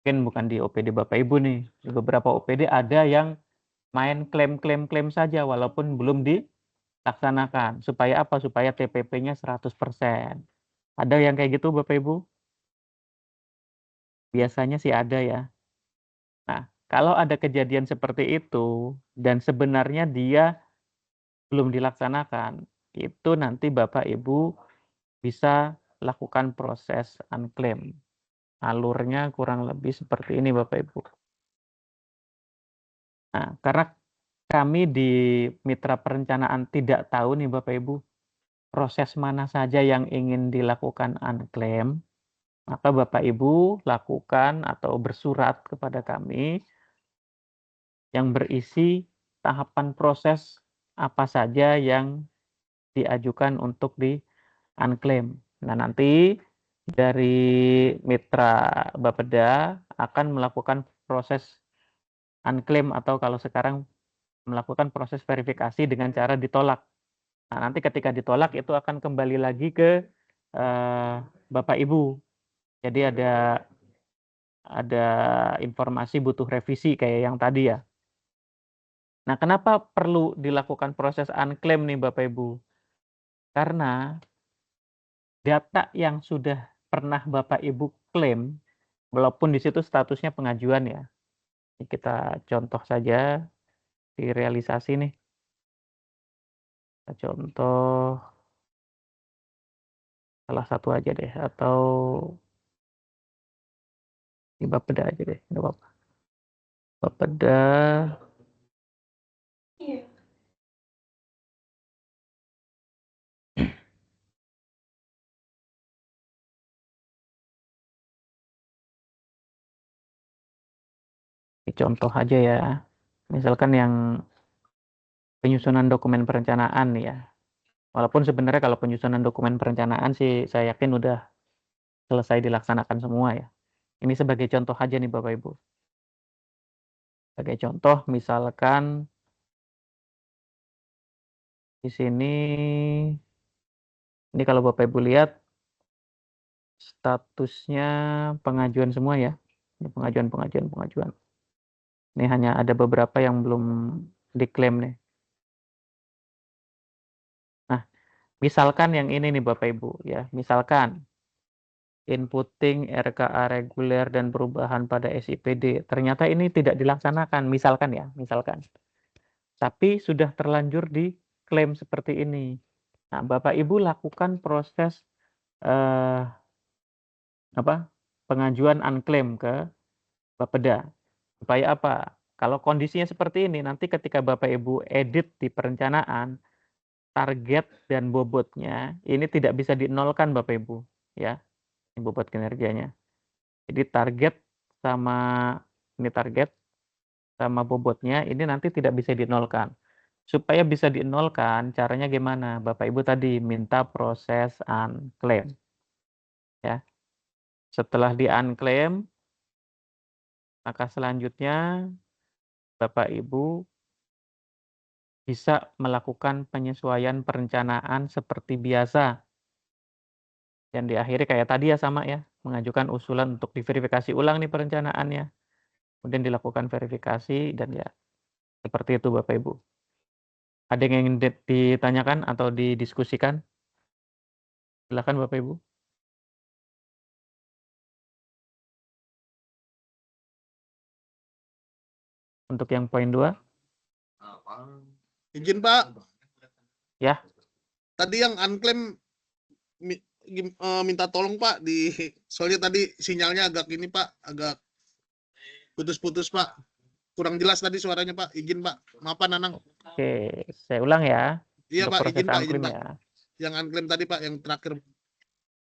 Mungkin bukan di OPD Bapak Ibu nih, di beberapa OPD ada yang main klaim saja walaupun belum dilaksanakan. Supaya apa? Supaya TPP-nya 100%. Ada yang kayak gitu Bapak Ibu? Biasanya sih ada ya. Nah, kalau ada kejadian seperti itu dan sebenarnya dia belum dilaksanakan, itu nanti Bapak Ibu bisa lakukan proses unclaim. Alurnya kurang lebih seperti ini Bapak Ibu. Nah, karena kami di mitra perencanaan tidak tahu nih Bapak Ibu, proses mana saja yang ingin dilakukan unclaim, maka Bapak Ibu lakukan atau bersurat kepada kami yang berisi tahapan proses apa saja yang diajukan untuk di-unclaim. Nah, nanti dari mitra Bapeda akan melakukan proses unclaim atau kalau sekarang melakukan proses verifikasi dengan cara ditolak. Nah, nanti ketika ditolak itu akan kembali lagi ke Bapak Ibu. Jadi ada informasi butuh revisi kayak yang tadi ya. Nah, kenapa perlu dilakukan proses unclaim nih Bapak Ibu? Karena data yang sudah pernah Bapak Ibu klaim, walaupun di situ statusnya pengajuan ya. Ini kita contoh saja di realisasi nih. Kita contoh salah satu aja deh, atau di Bapeda aja deh, nggak apa-apa. Bapeda. Contoh aja ya. Misalkan yang penyusunan dokumen perencanaan nih ya. Walaupun sebenarnya kalau penyusunan dokumen perencanaan sih saya yakin udah selesai dilaksanakan semua ya. Ini sebagai contoh aja nih Bapak Ibu. Sebagai contoh misalkan di sini, ini kalau Bapak Ibu lihat statusnya pengajuan semua ya. Ini pengajuan. Ini hanya ada beberapa yang belum diklaim nih. Nah, misalkan yang ini nih Bapak Ibu ya, misalkan inputting RKA reguler dan perubahan pada SIPD. Ternyata ini tidak dilaksanakan, misalkan ya, misalkan. Tapi sudah terlanjur diklaim seperti ini. Nah, Bapak Ibu lakukan proses pengajuan unclaim ke Bapeda. Supaya apa? Kalau kondisinya seperti ini, nanti ketika Bapak Ibu edit di perencanaan, target dan bobotnya ini tidak bisa dinolkan Bapak Ibu, ya. Ini bobot kinerjanya. Jadi target sama bobotnya ini nanti tidak bisa dinolkan. Supaya bisa dinolkan, caranya gimana? Bapak Ibu tadi minta proses unclaim. Ya. Setelah di unclaim, maka selanjutnya Bapak Ibu bisa melakukan penyesuaian perencanaan seperti biasa. Dan diakhiri kayak tadi ya sama ya, mengajukan usulan untuk diverifikasi ulang nih perencanaannya. Kemudian dilakukan verifikasi dan ya seperti itu Bapak Ibu. Ada yang ingin ditanyakan atau didiskusikan? Silakan Bapak Ibu. Untuk yang poin 2. Izin Pak. Ya. Tadi yang unclaim minta tolong Pak soalnya tadi sinyalnya agak ini Pak, agak putus-putus Pak. Kurang jelas tadi suaranya Pak. Izin Pak. Maafan Nanang. Oke, saya ulang ya. Iya untuk Pak, proses izin Pak, unclaim izin Pak. ya. Yang unclaim tadi Pak, yang terakhir.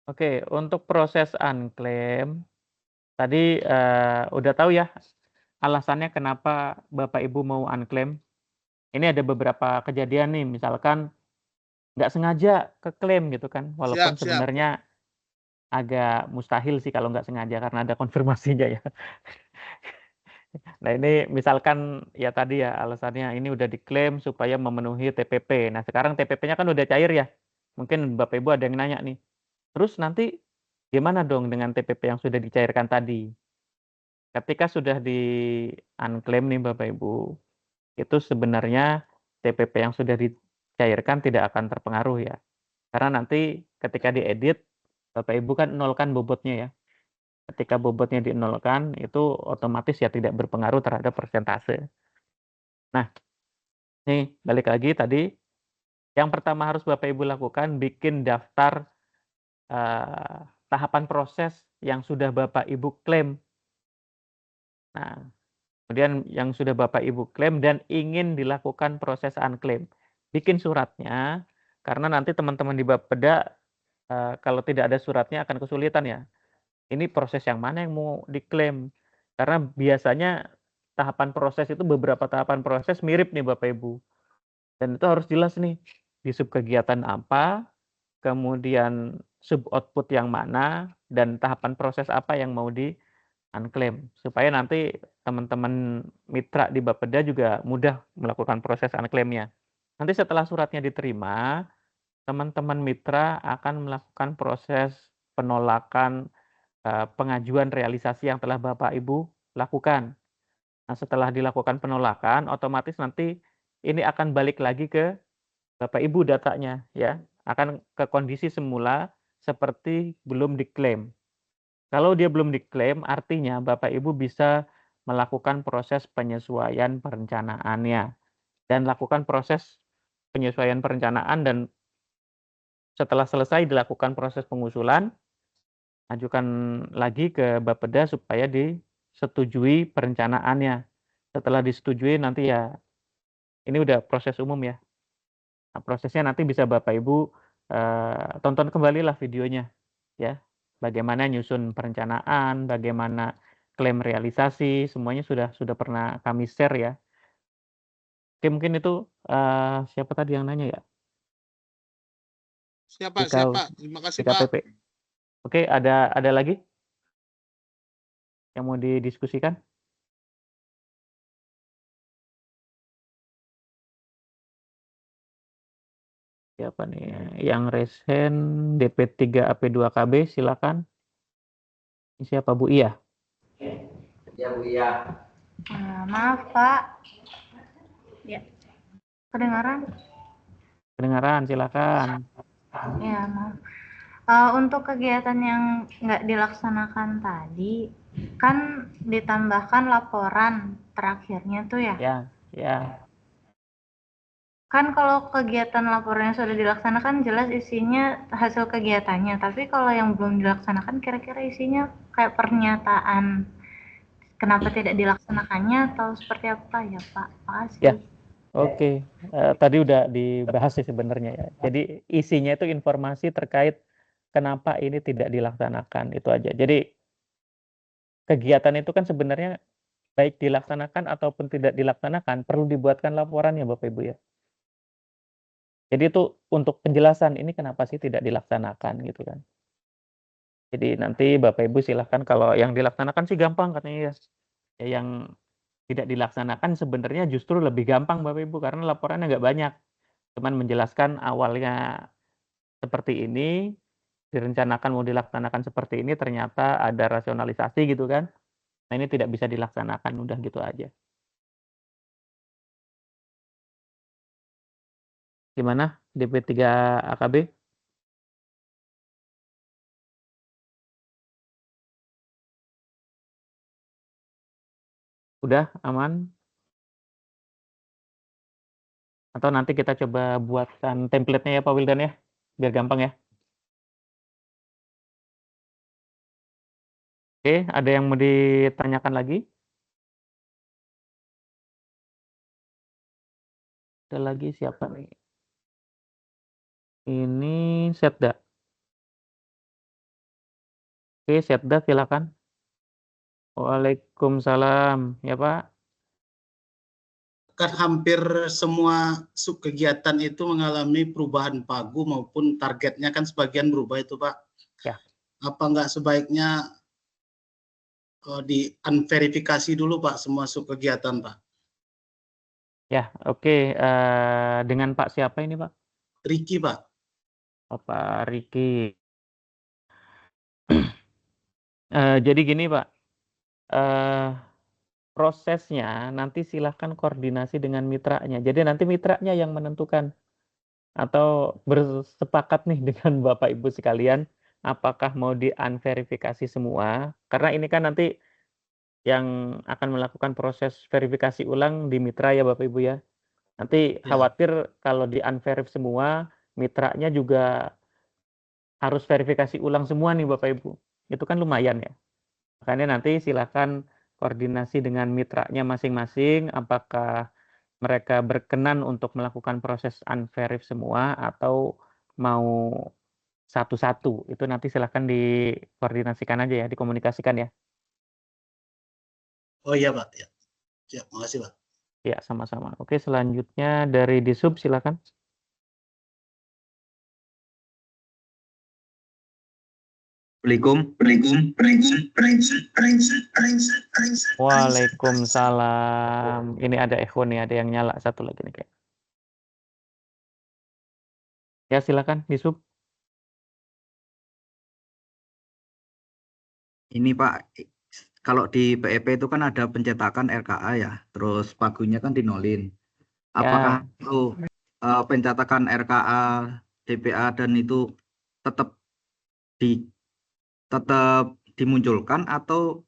Oke, untuk proses unclaim tadi udah tahu ya alasannya kenapa Bapak Ibu mau unclaim. Ini ada beberapa kejadian nih, misalkan nggak sengaja keklaim gitu kan, walaupun Siap. sebenarnya agak mustahil sih kalau nggak sengaja karena ada konfirmasinya ya. Nah ini misalkan ya tadi ya alasannya ini udah diklaim supaya memenuhi TPP. Nah sekarang TPP-nya kan udah cair ya. Mungkin Bapak Ibu ada yang nanya nih. Terus nanti gimana dong dengan TPP yang sudah dicairkan tadi? Ketika sudah di-unclaim nih Bapak Ibu, itu sebenarnya TPP yang sudah dicairkan tidak akan terpengaruh ya. Karena nanti ketika diedit, Bapak Ibu kan nolkan bobotnya ya. Ketika bobotnya dinolkan, itu otomatis ya tidak berpengaruh terhadap persentase. Nah, nih balik lagi tadi, yang pertama harus Bapak Ibu lakukan, bikin daftar tahapan proses yang sudah Bapak Ibu klaim. Nah, kemudian yang sudah Bapak Ibu klaim dan ingin dilakukan proses unclaim. Bikin suratnya, karena nanti teman-teman di Bapeda kalau tidak ada suratnya akan kesulitan ya. Ini proses yang mana yang mau diklaim? Karena biasanya tahapan proses itu beberapa tahapan proses mirip nih Bapak Ibu. Dan itu harus jelas nih, di sub kegiatan apa, kemudian sub output yang mana, dan tahapan proses apa yang mau di-unclaim. Supaya nanti teman-teman mitra di Bapeda juga mudah melakukan proses unclaim-nya. Nanti setelah suratnya diterima, teman-teman mitra akan melakukan proses penolakan pengajuan realisasi yang telah Bapak Ibu lakukan. Nah, setelah dilakukan penolakan, otomatis nanti ini akan balik lagi ke Bapak Ibu datanya ya, akan ke kondisi semula seperti belum diklaim. Kalau dia belum diklaim, artinya Bapak Ibu bisa melakukan proses penyesuaian perencanaannya dan lakukan proses penyesuaian perencanaan dan setelah selesai dilakukan proses pengusulan, ajukan lagi ke Bapeda supaya disetujui perencanaannya. Setelah disetujui nanti ya, ini udah proses umum ya. Nah, prosesnya nanti bisa Bapak Ibu tonton kembali lah videonya ya. Bagaimana nyusun perencanaan, bagaimana klaim realisasi, semuanya sudah pernah kami share ya. Oke, mungkin itu siapa tadi yang nanya ya? Siapa? Dikau Terima kasih Pak. DKPP. Oke, ada lagi yang mau didiskusikan? Siapa nih yang resen DP3 AP2KB, silakan. Ini siapa Bu Iya? Ya Bu Iya. Maaf Pak. Ya, kedengaran? Kedengaran, silakan. Ya, maaf. Untuk kegiatan yang nggak dilaksanakan tadi, kan ditambahkan laporan terakhirnya tuh ya. Ya. Kan kalau kegiatan laporannya sudah dilaksanakan jelas isinya hasil kegiatannya, tapi kalau yang belum dilaksanakan kira-kira isinya kayak pernyataan kenapa tidak dilaksanakannya atau seperti apa ya Pak? Makasih. Ya. Oke, tadi udah dibahas sih sebenarnya ya. Jadi isinya itu informasi terkait kenapa ini tidak dilaksanakan, itu aja. Jadi kegiatan itu kan sebenarnya baik dilaksanakan ataupun tidak dilaksanakan perlu dibuatkan laporan ya Bapak Ibu ya. Jadi itu untuk penjelasan ini kenapa sih tidak dilaksanakan gitu kan. Jadi nanti Bapak Ibu silahkan, kalau yang dilaksanakan sih gampang katanya ya. Ya yang tidak dilaksanakan sebenarnya justru lebih gampang Bapak Ibu karena laporannya nggak banyak. Cuman menjelaskan awalnya seperti ini, direncanakan mau dilaksanakan seperti ini, ternyata ada rasionalisasi gitu kan. Nah ini tidak bisa dilaksanakan, udah gitu aja. Gimana DP3 AKB? Udah aman? Atau nanti kita coba buatkan template-nya ya Pak Wildan ya, biar gampang ya. Oke, ada yang mau ditanyakan lagi? Ada lagi siapa nih? Ini Setda. Oke, Setda silakan. Waalaikumsalam, ya Pak. Kan hampir semua subkegiatan itu mengalami perubahan pagu maupun targetnya kan sebagian berubah itu Pak. Ya. Apa nggak sebaiknya di unverifikasi dulu Pak semua subkegiatan Pak? Ya, oke. Dengan Pak siapa ini Pak? Ricky Pak. Oh, Pak Riki. Jadi gini Pak, prosesnya nanti silahkan koordinasi dengan mitranya. Jadi nanti mitranya yang menentukan atau bersepakat nih dengan Bapak Ibu sekalian, apakah mau di-unverifikasi semua. Karena ini kan nanti yang akan melakukan proses verifikasi ulang di mitra ya Bapak Ibu ya. Nanti khawatir kalau di-unverif semua, mitranya juga harus verifikasi ulang semua nih Bapak Ibu. Itu kan lumayan ya. Makanya nanti silakan koordinasi dengan mitranya masing-masing, apakah mereka berkenan untuk melakukan proses unverif semua atau mau satu-satu. Itu nanti silakan dikoordinasikan aja ya, dikomunikasikan ya. Oh iya Pak. Ya. Ya, makasih Pak. Ya, sama-sama. Oke, selanjutnya dari Disub silakan. Waalaikumsalam. Ini ada echo nih, ada yang nyala satu lagi nih kayak. Ya, silakan Disub. Ini Pak, kalau di PEP itu kan ada pencetakan RKA ya, terus pagunya kan dinolin. Apakah itu pencetakan RKA, DPA dan itu tetap dimunculkan atau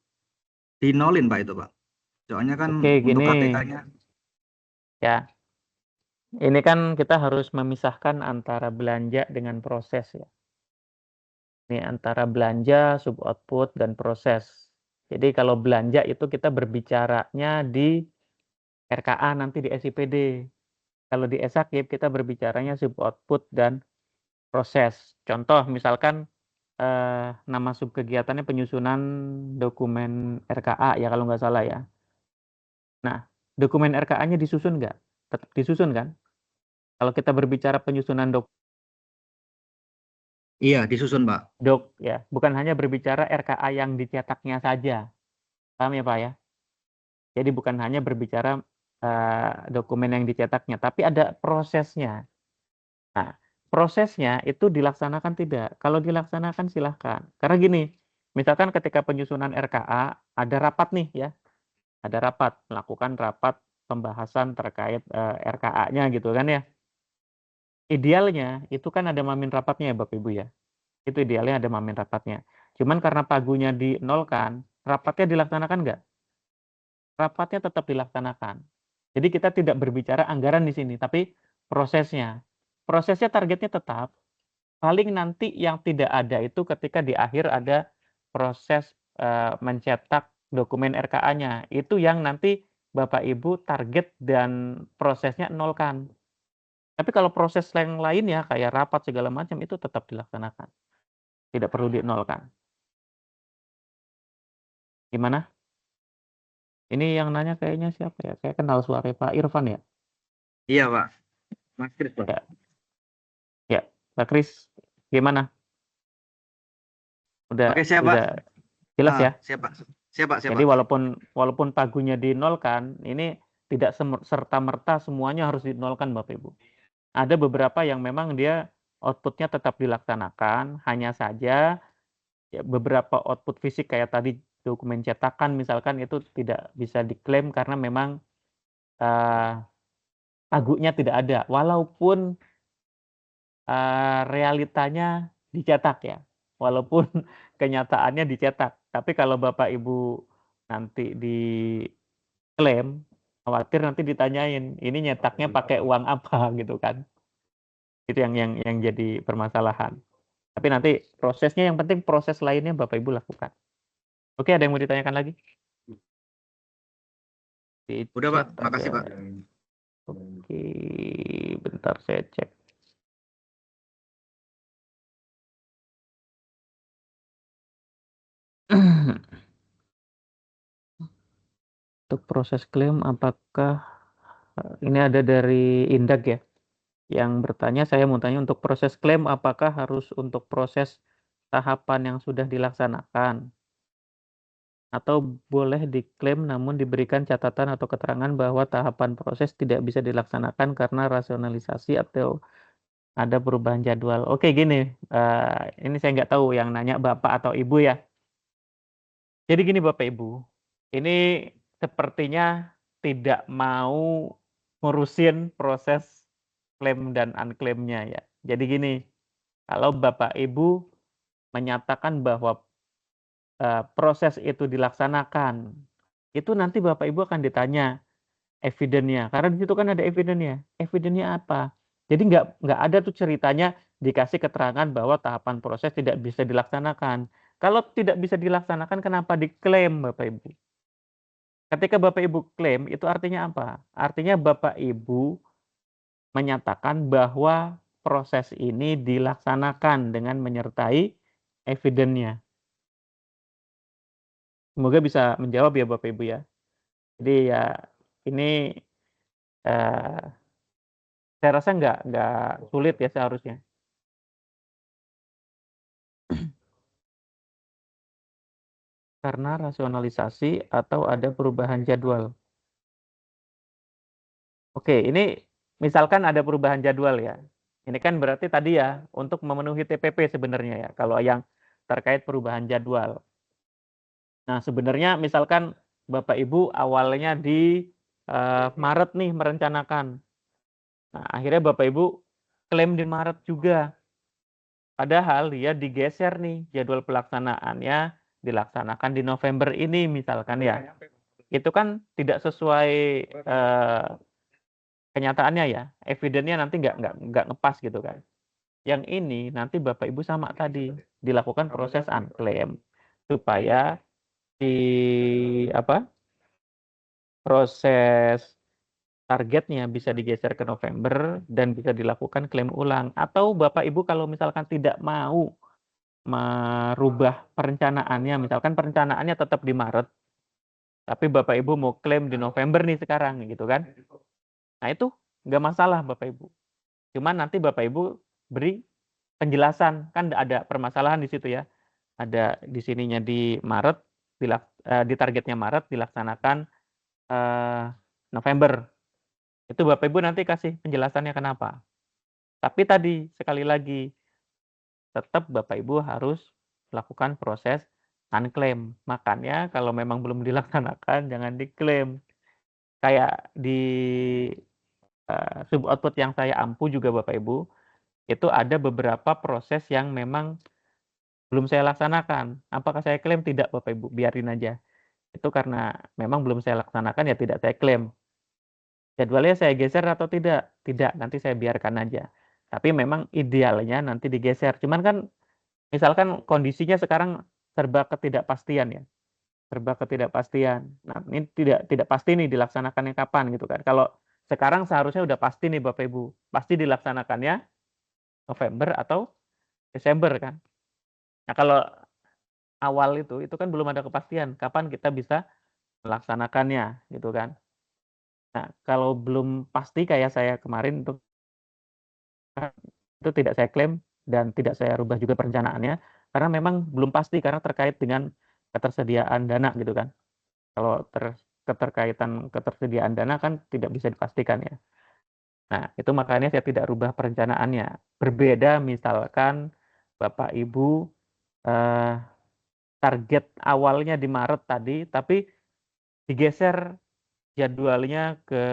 dinolin Pak itu Pak? Soalnya kan Oke, untuk gini. KTK-nya. Ya, ini kan kita harus memisahkan antara belanja dengan proses ya. Ini antara belanja, sub output, dan proses. Jadi kalau belanja itu kita berbicaranya di RKA nanti di SIPD. Kalau di Esakip kita berbicaranya sub output dan proses. Contoh misalkan nama sub kegiatannya penyusunan dokumen RKA ya kalau nggak salah ya. Nah, dokumen RKA-nya disusun nggak? Tetap disusun kan? Kalau kita berbicara penyusunan Iya, disusun, Pak. ya, bukan hanya berbicara RKA yang dicetaknya saja. Paham ya Pak ya? Jadi bukan hanya berbicara dokumen yang dicetaknya, tapi ada prosesnya. Nah, prosesnya itu dilaksanakan tidak? Kalau dilaksanakan silahkan. Karena gini, misalkan ketika penyusunan RKA ada rapat nih ya, ada rapat, melakukan rapat pembahasan terkait RKA-nya gitu kan ya. Idealnya itu kan ada mamin rapatnya ya Bapak Ibu ya. Itu idealnya ada mamin rapatnya. Cuman karena pagunya dinolkan, rapatnya dilaksanakan nggak? Rapatnya tetap dilaksanakan. Jadi kita tidak berbicara anggaran di sini, tapi prosesnya. Prosesnya targetnya tetap. Paling nanti yang tidak ada itu ketika di akhir ada proses mencetak dokumen RKA-nya. Itu yang nanti Bapak Ibu target dan prosesnya nolkan. Tapi kalau proses yang lain ya kayak rapat segala macam itu tetap dilaksanakan. Tidak perlu dinolkan. Gimana? Ini yang nanya kayaknya siapa ya? Saya kenal suara Pak Irfan ya? Iya, Pak. Mas Kris, Pak. Ya, Pak Kris, gimana? Udah, Oke, siap, udah jelas ya? Siap, Pak. Siap, Pak. Jadi walaupun pagunya dinolkan, ini tidak serta-merta semuanya harus dinolkan Bapak Ibu. Ada beberapa yang memang dia outputnya tetap dilaksanakan, hanya saja ya, beberapa output fisik kayak tadi dokumen cetakan misalkan itu tidak bisa diklaim karena memang pagunya tidak ada, walaupun realitanya dicetak ya, walaupun kenyataannya dicetak. Tapi kalau Bapak Ibu nanti diklaim, khawatir nanti ditanyain, ini nyetaknya pakai uang apa gitu kan? Itu yang jadi permasalahan. Tapi nanti prosesnya yang penting proses lainnya Bapak Ibu lakukan. Oke, ada yang mau ditanyakan lagi? Udah, Pak. Makasih, Pak. Oke, bentar saya cek. Untuk proses klaim, apakah ini ada dari Indak ya? Yang bertanya, saya mau tanya untuk proses klaim, apakah harus untuk proses tahapan yang sudah dilaksanakan? Atau boleh diklaim namun diberikan catatan atau keterangan bahwa tahapan proses tidak bisa dilaksanakan karena rasionalisasi atau ada perubahan jadwal. Oke, gini, ini saya nggak tahu yang nanya Bapak atau Ibu ya. Jadi gini Bapak Ibu, ini sepertinya tidak mau ngurusin proses klaim dan unclaim-nya ya. Jadi gini, kalau Bapak Ibu menyatakan bahwa proses itu dilaksanakan, itu nanti Bapak Ibu akan ditanya evidence-nya, karena di situ kan ada evidence-nya. Evidence-nya apa? Jadi nggak ada tuh ceritanya dikasih keterangan bahwa tahapan proses tidak bisa dilaksanakan. Kalau tidak bisa dilaksanakan, kenapa diklaim Bapak Ibu? Ketika Bapak Ibu klaim, itu artinya apa? Artinya Bapak Ibu menyatakan bahwa proses ini dilaksanakan dengan menyertai evidence-nya. Semoga bisa menjawab ya Bapak Ibu ya. Jadi ya ini saya rasa nggak sulit ya seharusnya. Karena rasionalisasi atau ada perubahan jadwal. Oke, ini misalkan ada perubahan jadwal ya. Ini kan berarti tadi ya untuk memenuhi TPP sebenarnya ya, kalau yang terkait perubahan jadwal. Nah, sebenarnya misalkan Bapak Ibu awalnya di Maret nih merencanakan. Nah, akhirnya Bapak Ibu klaim di Maret juga. Padahal dia digeser nih jadwal pelaksanaannya dilaksanakan di November ini misalkan ya. Itu kan tidak sesuai kenyataannya ya. Evidence-nya nanti nggak ngepas gitu kan. Yang ini nanti Bapak Ibu sama tadi dilakukan proses unclaim supaya proses targetnya bisa digeser ke November dan bisa dilakukan klaim ulang. Atau Bapak Ibu kalau misalkan tidak mau merubah perencanaannya, misalkan perencanaannya tetap di Maret, tapi Bapak Ibu mau klaim di November nih sekarang gitu kan. Nah itu nggak masalah Bapak Ibu. Cuman nanti Bapak Ibu beri penjelasan, kan ada permasalahan di situ ya. Ada di sininya di Maret, di targetnya Maret dilaksanakan November. Itu Bapak Ibu nanti kasih penjelasannya kenapa. Tapi tadi sekali lagi tetap Bapak Ibu harus lakukan proses unclaim. Makanya kalau memang belum dilaksanakan jangan diklaim. Kayak di sub output yang saya ampu juga Bapak Ibu, itu ada beberapa proses yang memang belum saya laksanakan. Apakah saya klaim? Tidak Bapak Ibu, biarin aja. Itu karena memang belum saya laksanakan ya tidak saya klaim. Jadwalnya saya geser atau tidak? Tidak, nanti saya biarkan aja. Tapi memang idealnya nanti digeser. Cuman kan misalkan kondisinya sekarang serba ketidakpastian ya. Serba ketidakpastian. Nah, ini tidak pasti nih dilaksanakannya kapan gitu kan. Kalau sekarang seharusnya udah pasti nih Bapak Ibu. Pasti dilaksanakannya November atau Desember kan. Nah, kalau awal itu kan belum ada kepastian kapan kita bisa melaksanakannya gitu kan. Nah, kalau belum pasti kayak saya kemarin itu tidak saya klaim dan tidak saya rubah juga perencanaannya karena memang belum pasti karena terkait dengan ketersediaan dana gitu kan. Kalau ketersediaan dana kan tidak bisa dipastikan ya. Nah, itu makanya saya tidak rubah perencanaannya. Berbeda misalkan Bapak Ibu target awalnya di Maret tadi tapi digeser jadwalnya ke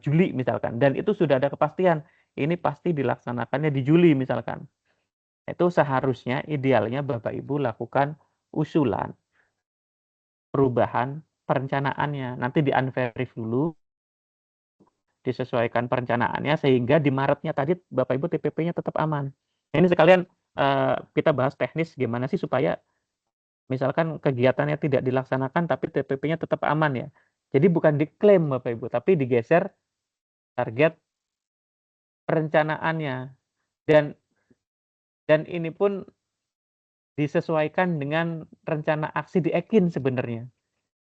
Juli misalkan dan itu sudah ada kepastian ini pasti dilaksanakannya di Juli misalkan. Itu seharusnya idealnya Bapak Ibu lakukan usulan perubahan perencanaannya. Nanti di-unverif dulu, disesuaikan perencanaannya sehingga di Maretnya tadi Bapak Ibu TPP-nya tetap aman. Ini sekalian kita bahas teknis gimana sih supaya misalkan kegiatannya tidak dilaksanakan tapi TPP-nya tetap aman ya. Jadi bukan diklaim Bapak Ibu, tapi digeser target perencanaannya. Dan ini pun disesuaikan dengan rencana aksi di Ekin sebenarnya.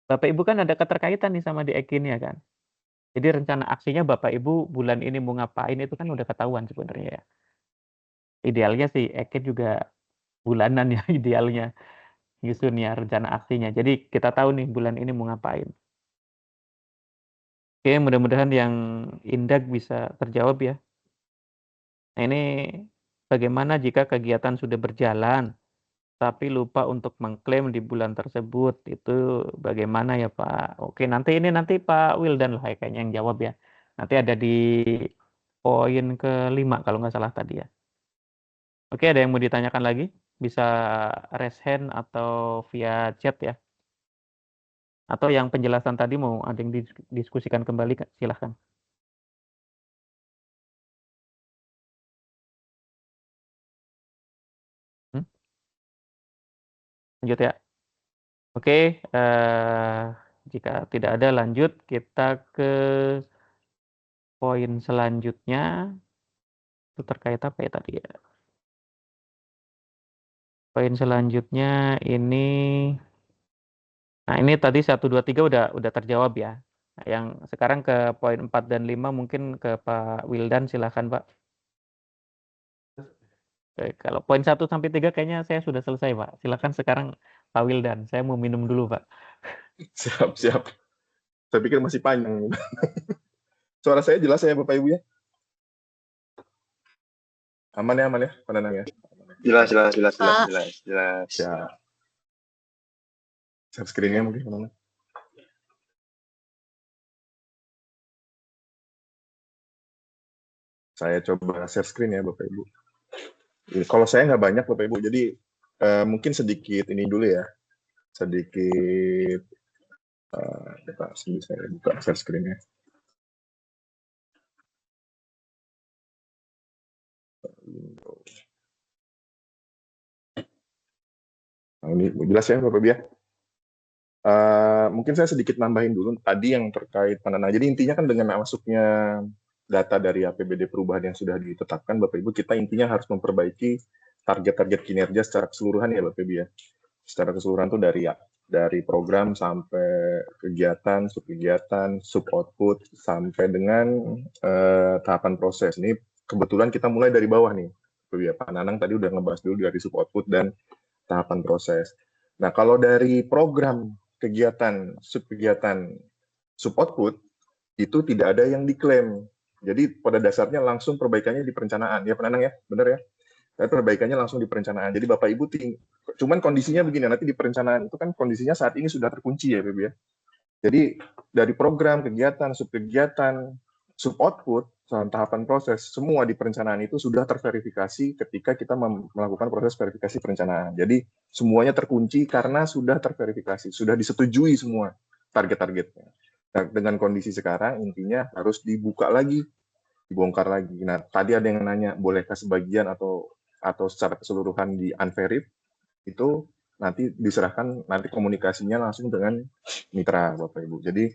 Bapak Ibu kan ada keterkaitan nih sama di Ekinnya kan. Jadi rencana aksinya Bapak Ibu bulan ini mau ngapain itu kan udah ketahuan sebenarnya ya. Idealnya sih Ekin juga bulanan ya idealnya nyusunnya rencana aksinya. Jadi kita tahu nih bulan ini mau ngapain. Oke, mudah-mudahan yang Indak bisa terjawab ya. Nah, ini bagaimana jika kegiatan sudah berjalan tapi lupa untuk mengklaim di bulan tersebut? Itu bagaimana ya Pak? Oke, nanti Pak Wildan lah kayaknya yang jawab ya. Nanti ada di poin ke-5 kalau nggak salah tadi ya. Oke, ada yang mau ditanyakan lagi? Bisa raise hand atau via chat ya. Atau yang penjelasan tadi mau ada yang didiskusikan kembali, silahkan. Lanjut ya. Oke, jika tidak ada lanjut, kita ke poin selanjutnya. Itu terkait apa ya tadi ya? Poin selanjutnya ini, nah ini tadi 1, 2, 3 udah terjawab ya. Nah, yang sekarang ke poin 4 dan 5 mungkin ke Pak Wildan, silahkan Pak. Oke, kalau poin 1 sampai 3 kayaknya saya sudah selesai Pak. Silahkan sekarang Pak Wildan, saya mau minum dulu Pak. Siap, siap. Saya pikir masih panjang. Suara saya jelas ya Bapak Ibu ya? Aman ya Pak Nanang ya? Jelas. Siap. Share screen-nya mungkin Pak Nanang. Saya coba share screen ya Bapak Ibu. Kalau saya nggak banyak Bapak Ibu, jadi mungkin sedikit ini dulu ya. Sedikit, saya buka share screen-nya. Nah, ini jelas ya Bapak Ibu ya? Mungkin saya sedikit nambahin dulu tadi yang terkait penanaan. Jadi intinya kan dengan masuknya data dari APBD perubahan yang sudah ditetapkan, Bapak Ibu, kita intinya harus memperbaiki target-target kinerja secara keseluruhan ya Bapak Ibu ya. Secara keseluruhan tuh dari program sampai kegiatan, sub output sampai dengan tahapan proses. Ini kebetulan kita mulai dari bawah nih. Bapak Ibu ya, Pak Nanang tadi udah ngebahas dulu dari sub output dan tahapan proses. Nah, kalau dari program kegiatan, sub output, itu tidak ada yang diklaim. Jadi pada dasarnya langsung perbaikannya di perencanaan. Ya, Penanang ya? Benar ya? Tapi perbaikannya langsung di perencanaan. Jadi Bapak Ibu, cuman kondisinya begini, nanti di perencanaan itu kan kondisinya saat ini sudah terkunci ya, Bapak ya. Jadi dari program, kegiatan, sub output, tahapan proses, semua di perencanaan itu sudah terverifikasi ketika kita melakukan proses verifikasi perencanaan. Jadi semuanya terkunci karena sudah terverifikasi, sudah disetujui semua target-targetnya. Nah, dengan kondisi sekarang intinya harus dibuka lagi, dibongkar lagi. Nah, tadi ada yang nanya, bolehkah sebagian atau secara keseluruhan di unverif, itu nanti diserahkan, nanti komunikasinya langsung dengan mitra Bapak Ibu. Jadi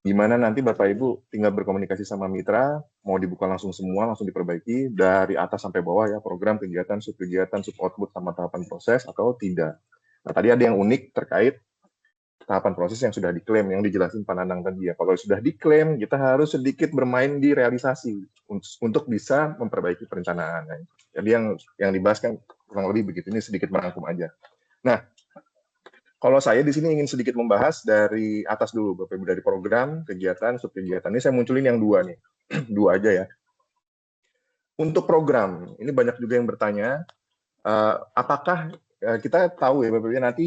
gimana nanti Bapak Ibu tinggal berkomunikasi sama mitra, mau dibuka langsung semua, langsung diperbaiki dari atas sampai bawah ya, program, kegiatan, sub output sama tahapan proses atau tidak. Nah, tadi ada yang unik terkait tahapan proses yang sudah diklaim, yang dijelasin Pak Nanang tadi ya. Kalau sudah diklaim, kita harus sedikit bermain di realisasi untuk bisa memperbaiki perencanaan. Jadi yang dibahas kan kurang lebih begitu, ini sedikit merangkum aja. Nah, kalau saya di sini ingin sedikit membahas dari atas dulu, Bapak Ibu, dari program, kegiatan, sub kegiatan. Ini saya munculin yang dua nih, dua aja ya. Untuk program, ini banyak juga yang bertanya, apakah kita tahu ya Bapak Ibu, nanti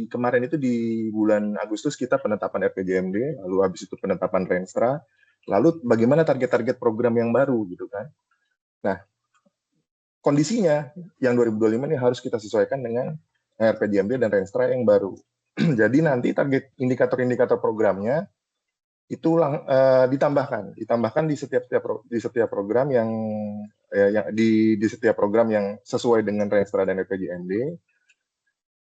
kemarin itu di bulan Agustus kita penetapan RPJMD, lalu habis itu penetapan Renstra, lalu bagaimana target-target program yang baru gitu kan. Nah, kondisinya yang 2025 ini harus kita sesuaikan dengan RPJMD dan Renstra yang baru. Jadi nanti target indikator-indikator programnya itu ditambahkan di setiap program yang di setiap program yang sesuai dengan Renstra dan RPJMD.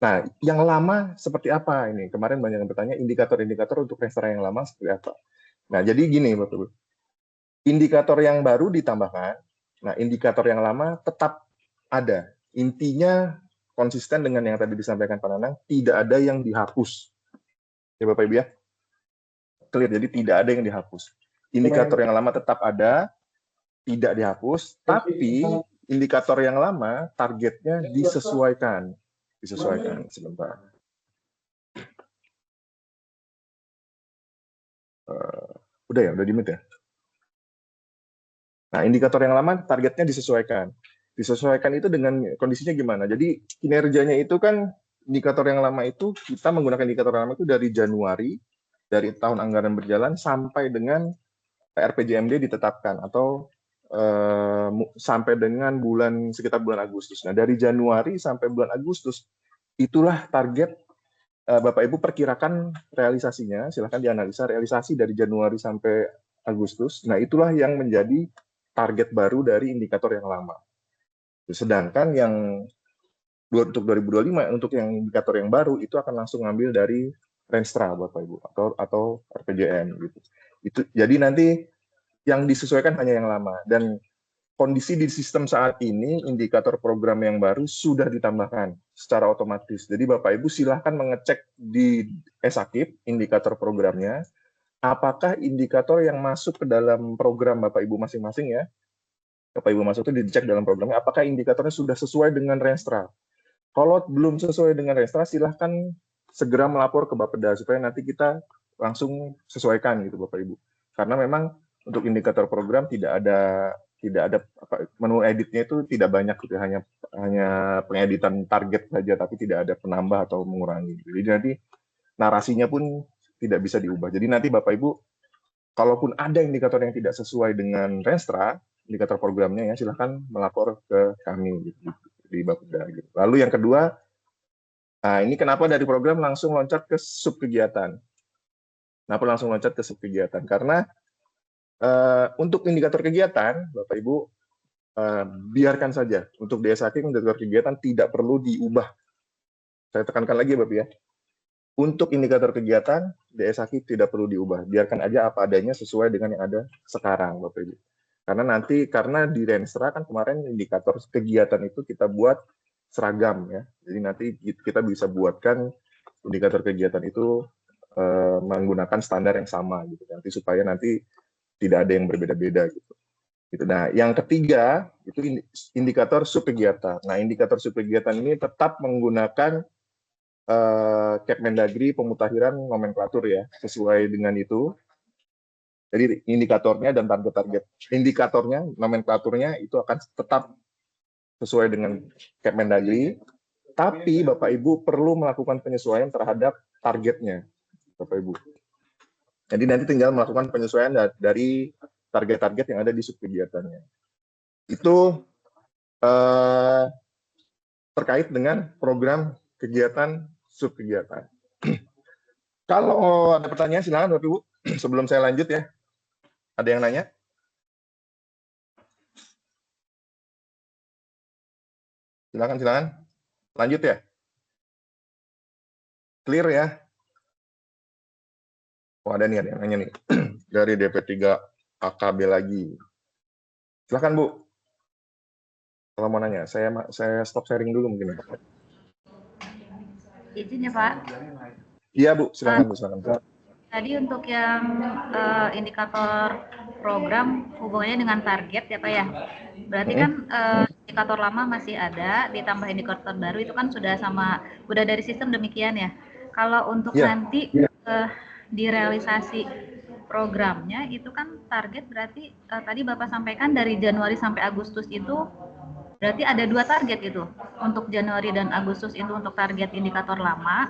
Nah, yang lama seperti apa ini? Kemarin banyak yang bertanya indikator-indikator untuk Renstra yang lama seperti apa. Nah, jadi gini Bapak Ibu. Indikator yang baru ditambahkan. Nah, indikator yang lama tetap ada. Intinya konsisten dengan yang tadi disampaikan Pak Nanang, tidak ada yang dihapus. Ya Bapak Ibu ya. Clear, jadi tidak ada yang dihapus. Indikator yang lama tetap ada, tidak dihapus, tapi indikator yang lama targetnya disesuaikan. Sebentar. Udah ya, udah di-mute ya. Nah, indikator yang lama targetnya disesuaikan. Disesuaikan itu dengan kondisinya gimana? Jadi kinerjanya itu kan indikator yang lama itu kita menggunakan indikator yang lama itu dari Januari, dari tahun anggaran berjalan sampai dengan RPJMD ditetapkan atau sampai dengan sekitar bulan Agustus. Nah, dari Januari sampai bulan Agustus itulah target Bapak Ibu perkirakan realisasinya. Silahkan dianalisa realisasi dari Januari sampai Agustus. Nah, itulah yang menjadi target baru dari indikator yang lama. Sedangkan yang untuk 2025 untuk yang indikator yang baru itu akan langsung ngambil dari Renstra Bapak Ibu atau RPJM gitu. Itu jadi nanti yang disesuaikan hanya yang lama, dan kondisi di sistem saat ini indikator program yang baru sudah ditambahkan secara otomatis. Jadi Bapak Ibu silahkan mengecek di e-Sakip indikator programnya, apakah indikator yang masuk ke dalam program Bapak Ibu masing-masing ya, Bapak Ibu masuk itu dicek dalam programnya, apakah indikatornya sudah sesuai dengan Renstra. Kalau belum sesuai dengan Renstra, silahkan segera melapor ke Bapeda supaya nanti kita langsung sesuaikan gitu Bapak Ibu. Karena memang untuk indikator program tidak ada menu editnya itu tidak banyak gitu, hanya pengeditan target saja, tapi tidak ada penambah atau mengurangi. Jadi nanti narasinya pun tidak bisa diubah. Jadi nanti Bapak Ibu, kalaupun ada indikator yang tidak sesuai dengan Renstra, indikator programnya ya silahkan melapor ke kami gitu, di Bapeda. Gitu. Lalu yang kedua, nah ini kenapa dari program langsung loncat ke sub kegiatan? Kenapa langsung loncat ke sub kegiatan? Karena untuk indikator kegiatan, Bapak Ibu, biarkan saja. Untuk DSAK indikator kegiatan tidak perlu diubah. Saya tekankan lagi Bapak ya. Untuk indikator kegiatan, DSAKI tidak perlu diubah. Biarkan aja apa adanya sesuai dengan yang ada sekarang, Bapak Ibu. Karena di Renstra kan kemarin indikator kegiatan itu kita buat seragam ya. Jadi nanti kita bisa buatkan indikator kegiatan itu menggunakan standar yang sama gitu. Nanti supaya nanti tidak ada yang berbeda-beda gitu. Nah, yang ketiga itu indikator subkegiatan. Nah, indikator subkegiatan ini tetap menggunakan Kepmendagri pemutakhiran nomenklatur ya, sesuai dengan itu. Jadi indikatornya dan target-target indikatornya, nomenklaturnya itu akan tetap sesuai dengan Kepmendagri, tapi Bapak Ibu perlu melakukan penyesuaian terhadap targetnya, Bapak Ibu. Jadi nanti tinggal melakukan penyesuaian dari target-target yang ada di subkegiatannya. Itu terkait dengan program kegiatan subkegiatan. Kalau ada pertanyaan silakan Bapak Ibu, sebelum saya lanjut ya. Ada yang nanya? Silakan. Lanjut ya. Clear ya. Oh, ada nih yang nanya nih. Dari DP3 AKB lagi. Silakan Bu. Kalau mau nanya, saya stop sharing dulu mungkin. Izin ya Pak. Iya Bu, silakan Bu, silakan. Tadi untuk yang indikator program hubungannya dengan target ya Pak ya. Berarti kan indikator lama masih ada, ditambah indikator baru itu kan sudah dari sistem demikian ya. Kalau untuk nanti di realisasi programnya itu kan target berarti tadi Bapak sampaikan dari Januari sampai Agustus itu berarti ada 2 target gitu. Untuk Januari dan Agustus itu untuk target indikator lama.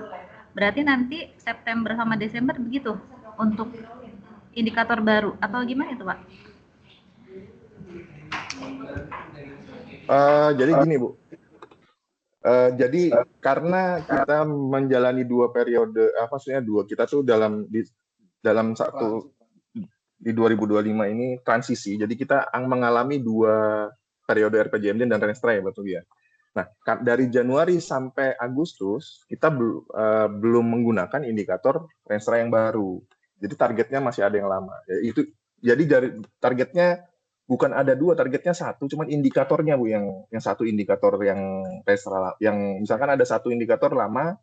Berarti nanti September sama Desember begitu untuk indikator baru atau gimana itu Pak? Jadi gini Bu, jadi karena kita menjalani 2 periode, maksudnya 2, kita tuh dalam satu di 2025 ini transisi, jadi kita mengalami 2 periode RPJMD dan Renstra ya Bapak ya. Nah, dari Januari sampai Agustus kita belum menggunakan indikator Renstra yang baru. Jadi targetnya masih ada yang lama. Jadi dari targetnya bukan ada 2, targetnya 1, cuman indikatornya Bu yang 1 indikator yang Renstra, yang misalkan ada 1 indikator lama,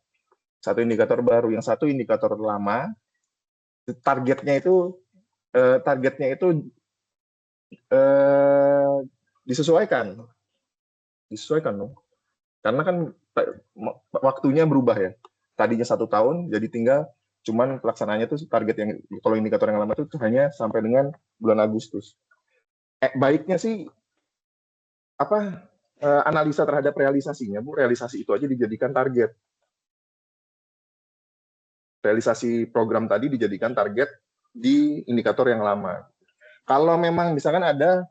1 indikator baru. Yang 1 indikator lama targetnya itu disesuaikan dong. Karena kan waktunya berubah ya. Tadinya 1 tahun, jadi tinggal cuman pelaksanaannya tuh target yang kalau indikator yang lama itu hanya sampai dengan bulan Agustus. Baiknya sih analisa terhadap realisasinya Bu, realisasi itu aja dijadikan target. Realisasi program tadi dijadikan target di indikator yang lama. Kalau memang misalkan ada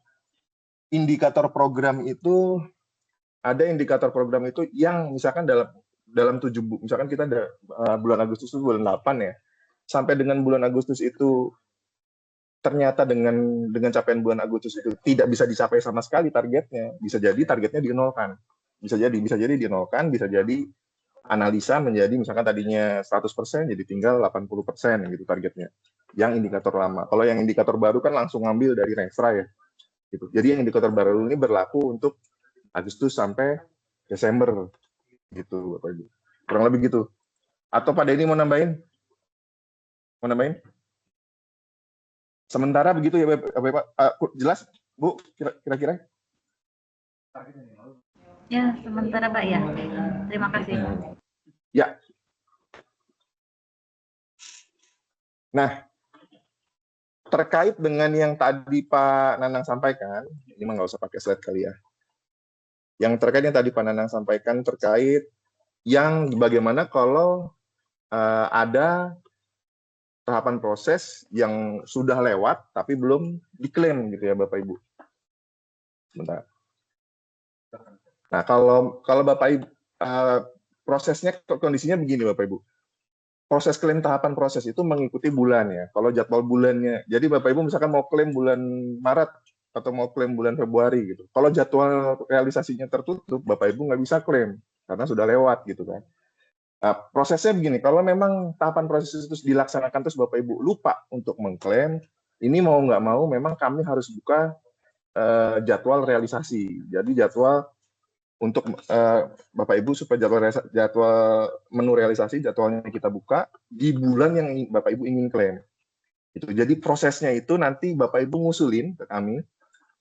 indikator program itu yang misalkan dalam 7 misalkan kita ada bulan Agustus itu bulan 8 ya. Sampai dengan bulan Agustus itu ternyata dengan capaian bulan Agustus itu tidak bisa dicapai sama sekali targetnya. Bisa jadi targetnya dinolkan. Bisa jadi dinolkan, bisa jadi analisa menjadi misalkan tadinya 100% jadi tinggal 80% gitu targetnya. Yang indikator lama. Kalau yang indikator baru kan langsung ngambil dari Renstra ya. Gitu. Jadi yang indikator baru ini berlaku untuk Agustus sampai Desember gitu Bapak Ibu. Kurang lebih gitu. Atau Pak Denny mau nambahin? Sementara begitu ya Bapak. Jelas Bu kira-kira? Ya, sementara Pak ya. Terima kasih. Ya. Nah, terkait dengan yang tadi Pak Nanang sampaikan, ini mah nggak usah pakai slide kali ya. Yang terkait yang tadi Pak Nanang sampaikan terkait yang bagaimana kalau ada tahapan proses yang sudah lewat tapi belum diklaim gitu ya Bapak Ibu. Sebentar. Nah, kalau Bapak Ibu prosesnya kondisinya begini Bapak Ibu. Proses klaim tahapan proses itu mengikuti bulan ya. Kalau jadwal bulannya, jadi Bapak Ibu misalkan mau klaim bulan Maret atau mau klaim bulan Februari gitu. Kalau jadwal realisasinya tertutup, Bapak Ibu nggak bisa klaim karena sudah lewat gitu kan. Prosesnya begini, kalau memang tahapan proses itu dilaksanakan terus Bapak Ibu lupa untuk mengklaim, ini mau nggak mau memang kami harus buka jadwal realisasi. Jadi jadwal untuk Bapak Ibu supaya jadwal menu realisasi jadwalnya kita buka di bulan yang Bapak Ibu ingin klaim. Itu. Jadi prosesnya itu nanti Bapak Ibu ngusulin ke kami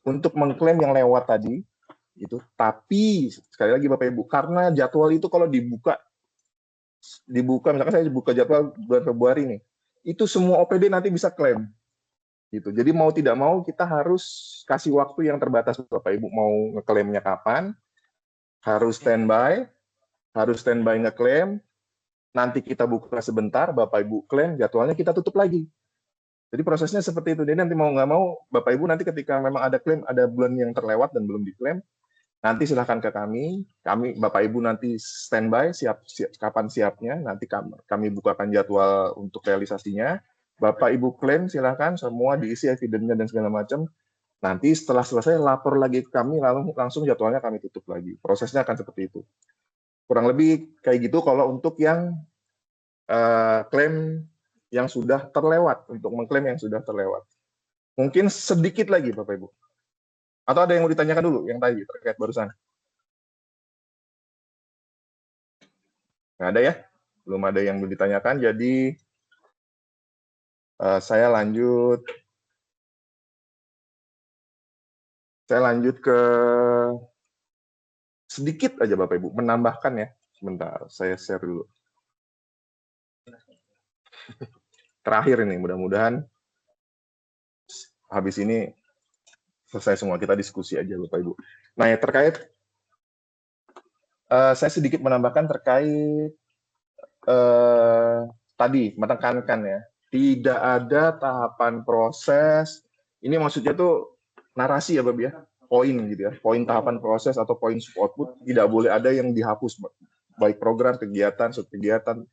untuk mengklaim yang lewat tadi itu. Tapi sekali lagi Bapak Ibu, karena jadwal itu kalau dibuka misalkan saya buka jadwal bulan Februari nih, itu semua OPD nanti bisa klaim gitu. Jadi mau tidak mau kita harus kasih waktu yang terbatas Bapak Ibu mau ngeklaimnya kapan, harus standby ngeklaim, nanti kita buka sebentar, Bapak Ibu klaim, jadwalnya kita tutup lagi. Jadi prosesnya seperti itu. Jadi nanti mau nggak mau Bapak Ibu nanti ketika memang ada klaim, ada bulan yang terlewat dan belum diklaim, nanti silahkan ke kami Bapak Ibu nanti standby siap kapan siapnya, nanti kami bukakan jadwal untuk realisasinya. Bapak Ibu klaim silahkan semua diisi evidennya dan segala macam. Nanti setelah selesai lapor lagi ke kami, lalu langsung jadwalnya kami tutup lagi. Prosesnya akan seperti itu. Kurang lebih kayak gitu kalau untuk yang klaim yang sudah terlewat, untuk mengklaim yang sudah terlewat. Mungkin sedikit lagi Bapak Ibu. Atau ada yang mau ditanyakan dulu yang tadi terkait barusan? Nggak ada ya? Belum ada yang mau ditanyakan, jadi saya lanjut ke sedikit aja Bapak Ibu, menambahkan ya. Sebentar, saya share dulu. Terakhir ini, mudah-mudahan habis ini selesai semua, kita diskusi aja Bapak Ibu. Nah, ya terkait saya sedikit menambahkan terkait tadi menekankan ya, tidak ada tahapan proses. Ini maksudnya tuh narasi ya Bapak ya, poin gitu ya, poin tahapan proses atau poin sub output tidak boleh ada yang dihapus, baik program, kegiatan, sub kegiatan,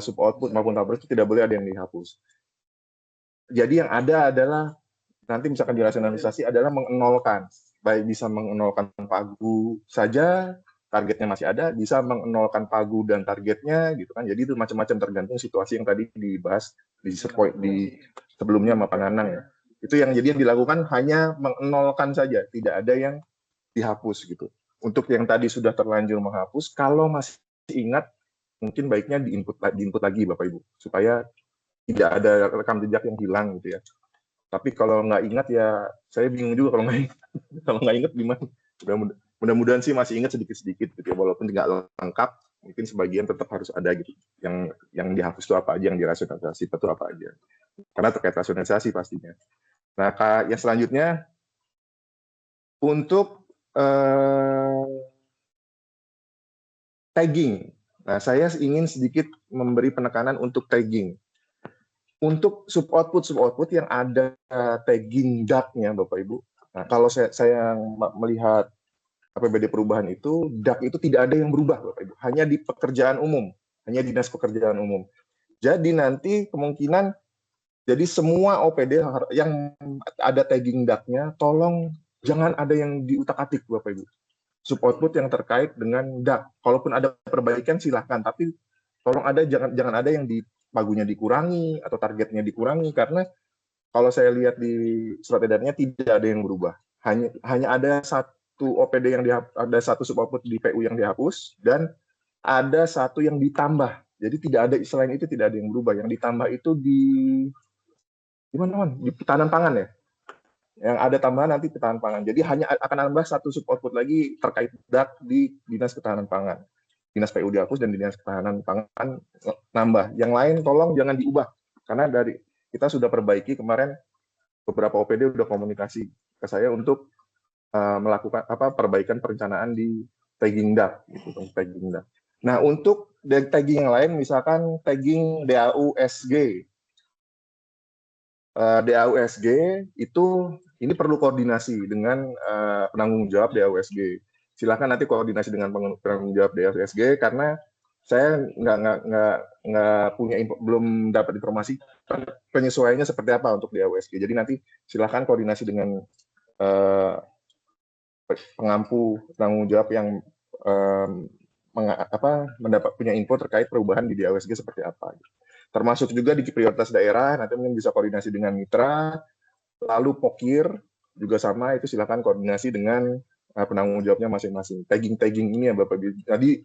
sub output maupun tahapan itu tidak boleh ada yang dihapus. Jadi yang ada adalah nanti misalkan di rasionalisasi adalah mengenolkan, baik bisa mengenolkan pagu saja, targetnya masih ada, bisa mengenolkan pagu dan targetnya gitu kan. Jadi itu macam-macam tergantung situasi yang tadi dibahas di sebelumnya sama Pak Nanang ya. Itu yang jadi yang dilakukan hanya mengenolkan saja, tidak ada yang dihapus gitu. Untuk yang tadi sudah terlanjur menghapus, kalau masih ingat mungkin baiknya diinput lagi Bapak Ibu supaya tidak ada rekam jejak yang hilang gitu ya. Tapi kalau nggak ingat ya saya bingung juga kalau nggak ingat gimana. Mudah-mudahan sih masih ingat sedikit-sedikit gitu ya, walaupun nggak lengkap, mungkin sebagian tetap harus ada gitu. Yang dihapus itu apa aja, yang dirasionalisasi itu apa aja. Karena terkait rasionalisasi pastinya. Nah, yang selanjutnya untuk tagging. Nah, saya ingin sedikit memberi penekanan untuk tagging. Untuk sub output yang ada tagging DAC-nya Bapak Ibu. Nah, kalau saya melihat APBD perubahan itu, DAC itu tidak ada yang berubah Bapak Ibu, hanya di pekerjaan umum, hanya dinas pekerjaan umum. Jadi nanti kemungkinan jadi semua OPD yang ada tagging DAC-nya, tolong jangan ada yang diutak-atik Bapak Ibu. Sub output yang terkait dengan DAC. Kalaupun ada perbaikan silahkan, tapi tolong jangan ada yang pagunya dikurangi atau targetnya dikurangi, karena kalau saya lihat di surat edarnya tidak ada yang berubah. Hanya ada satu OPD yang ada satu sub output di PU yang dihapus dan ada satu yang ditambah. Jadi tidak ada, selain itu tidak ada yang berubah. Yang ditambah itu di mana? Di ketahanan pangan ya. Yang ada tambahan nanti ketahanan pangan. Jadi hanya akan nambah satu sub output lagi terkait DAC di Dinas Ketahanan Pangan. Dinas PU dihapus dan Dinas Ketahanan Pangan nambah. Yang lain tolong jangan diubah. Karena dari kita sudah perbaiki kemarin, beberapa OPD sudah komunikasi ke saya untuk melakukan perbaikan perencanaan di tagging DAC. Gitu, tagging DAC. Nah, untuk tagging yang lain, misalkan tagging DAU-SG. DAU-SG itu ini perlu koordinasi dengan penanggung jawab DAU-SG. Silakan nanti koordinasi dengan penanggung jawab DAU-SG karena saya nggak punya belum dapat informasi penyesuaiannya seperti apa untuk DAU-SG. Jadi nanti silakan koordinasi dengan pengampu penanggung jawab yang punya info terkait perubahan di DAWSG seperti apa. Termasuk juga di prioritas daerah, nanti mungkin bisa koordinasi dengan mitra, lalu pokir juga sama, itu silakan koordinasi dengan penanggung jawabnya masing-masing. Tagging ini ya Bapak Ibu. Jadi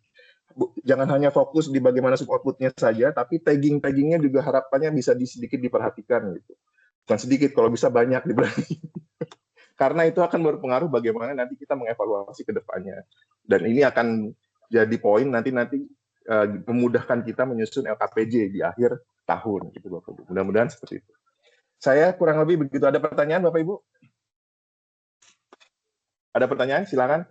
jangan hanya fokus di bagaimana sub outputnya saja, tapi taggingnya juga harapannya bisa sedikit diperhatikan gitu. Bukan sedikit, kalau bisa banyak diperhatikan. Karena itu akan berpengaruh bagaimana nanti kita mengevaluasi ke depannya. Dan ini akan jadi poin nanti memudahkan kita menyusun LKPJ di akhir tahun gitu Bapak Ibu. Mudah-mudahan seperti itu. Saya kurang lebih begitu. Ada pertanyaan Bapak Ibu? Ada pertanyaan? Silakan.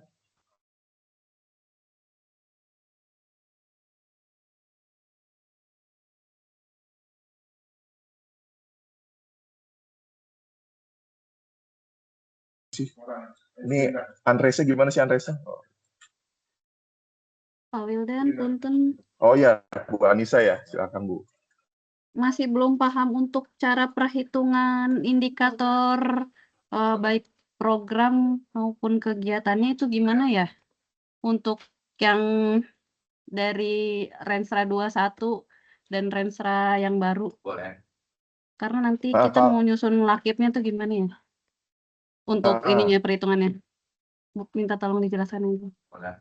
Ini Andresa gimana sih Andresa? Pak Wildan, punten. Oh ya, Bu Anissa ya, silakan Bu. Masih belum paham untuk cara perhitungan indikator baik program maupun kegiatannya itu gimana ya? Untuk yang dari Renstra 21 dan Renstra yang baru. Boleh. Karena nanti kita mau nyusun lakibnya tuh gimana ya? Untuk ininya perhitungannya. Minta tolong dijelaskan itu. Boleh.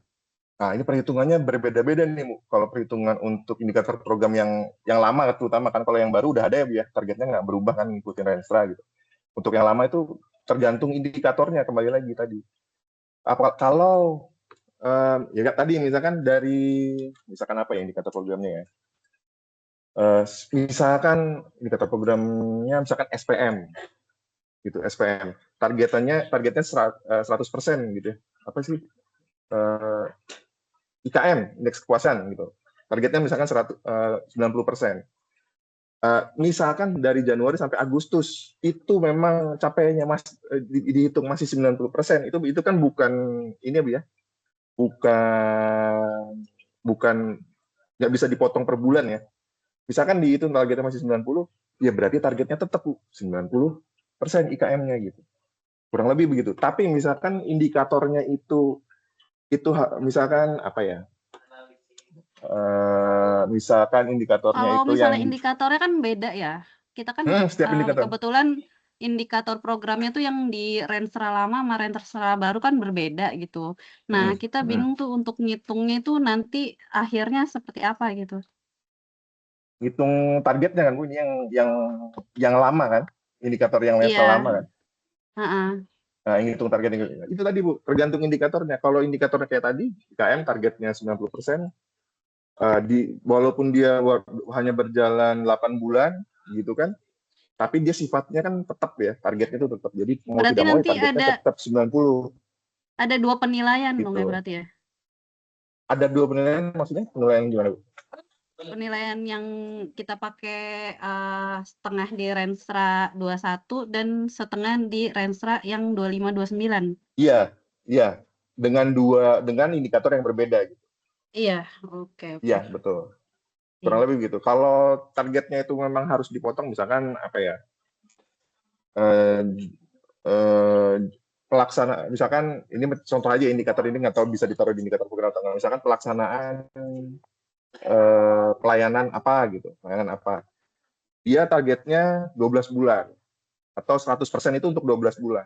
Nah, ini perhitungannya berbeda-beda nih, Bu. Kalau perhitungan untuk indikator program yang lama, terutama kan kalau yang baru udah ada ya, Bu ya, targetnya nggak berubah kan, ngikutin Renstra gitu. Untuk yang lama itu tergantung indikatornya, kembali lagi tadi. Kalau ya tadi misalkan apa ya indikator programnya ya? Misalkan indikator programnya misalkan SPM, gitu SPM. Targetnya 100% gitu ya. Apa sih? IKM, indeks kepuasan gitu. Targetnya misalkan 90%. Misalkan dari Januari sampai Agustus itu memang capaiannya dihitung masih 90%. Itu kan bukan ini ya, bukan nggak bisa dipotong per bulan ya. Misalkan dihitung targetnya masih 90, ya berarti targetnya tetap 90% IKM-nya gitu. Kurang lebih begitu. Tapi misalkan indikatornya itu misalkan apa ya? Misalkan indikatornya Kalau itu misalnya yang indikatornya kan beda ya. Kita kan setiap indikator. kebetulan indikator programnya tuh yang di Renstra lama sama Renstra baru kan berbeda gitu. Nah, kita bingung tuh untuk ngitungnya itu nanti akhirnya seperti apa gitu. Hitung targetnya kan Bu, ini yang lama kan, indikator yang level lama kan. Nah, hitung target itu tadi Bu, tergantung indikatornya. Kalau indikatornya kayak tadi, IKM targetnya 90%, walaupun dia hanya berjalan 8 bulan gitu kan, tapi dia sifatnya kan tetap ya, targetnya itu tetap. Jadi mau berarti tidak mau nanti targetnya tetap 90. Ada 2 penilaian gitu. dong ya berarti ya? Ada 2 penilaian, maksudnya penilaian gimana Bu? Penilaian yang kita pakai setengah di Renstra 21 dan setengah di Renstra yang 25-29. Iya. Dengan indikator yang berbeda gitu. Iya, oke. Iya, betul. Kurang lebih begitu. Kalau targetnya itu memang harus dipotong, misalkan apa ya? Pelaksana, misalkan ini contoh aja indikator ini nggak tahu bisa ditaruh di indikator program atau nggak. Misalkan pelaksanaan pelayanan apa gitu, dia targetnya 12 bulan atau 100% itu untuk 12 bulan.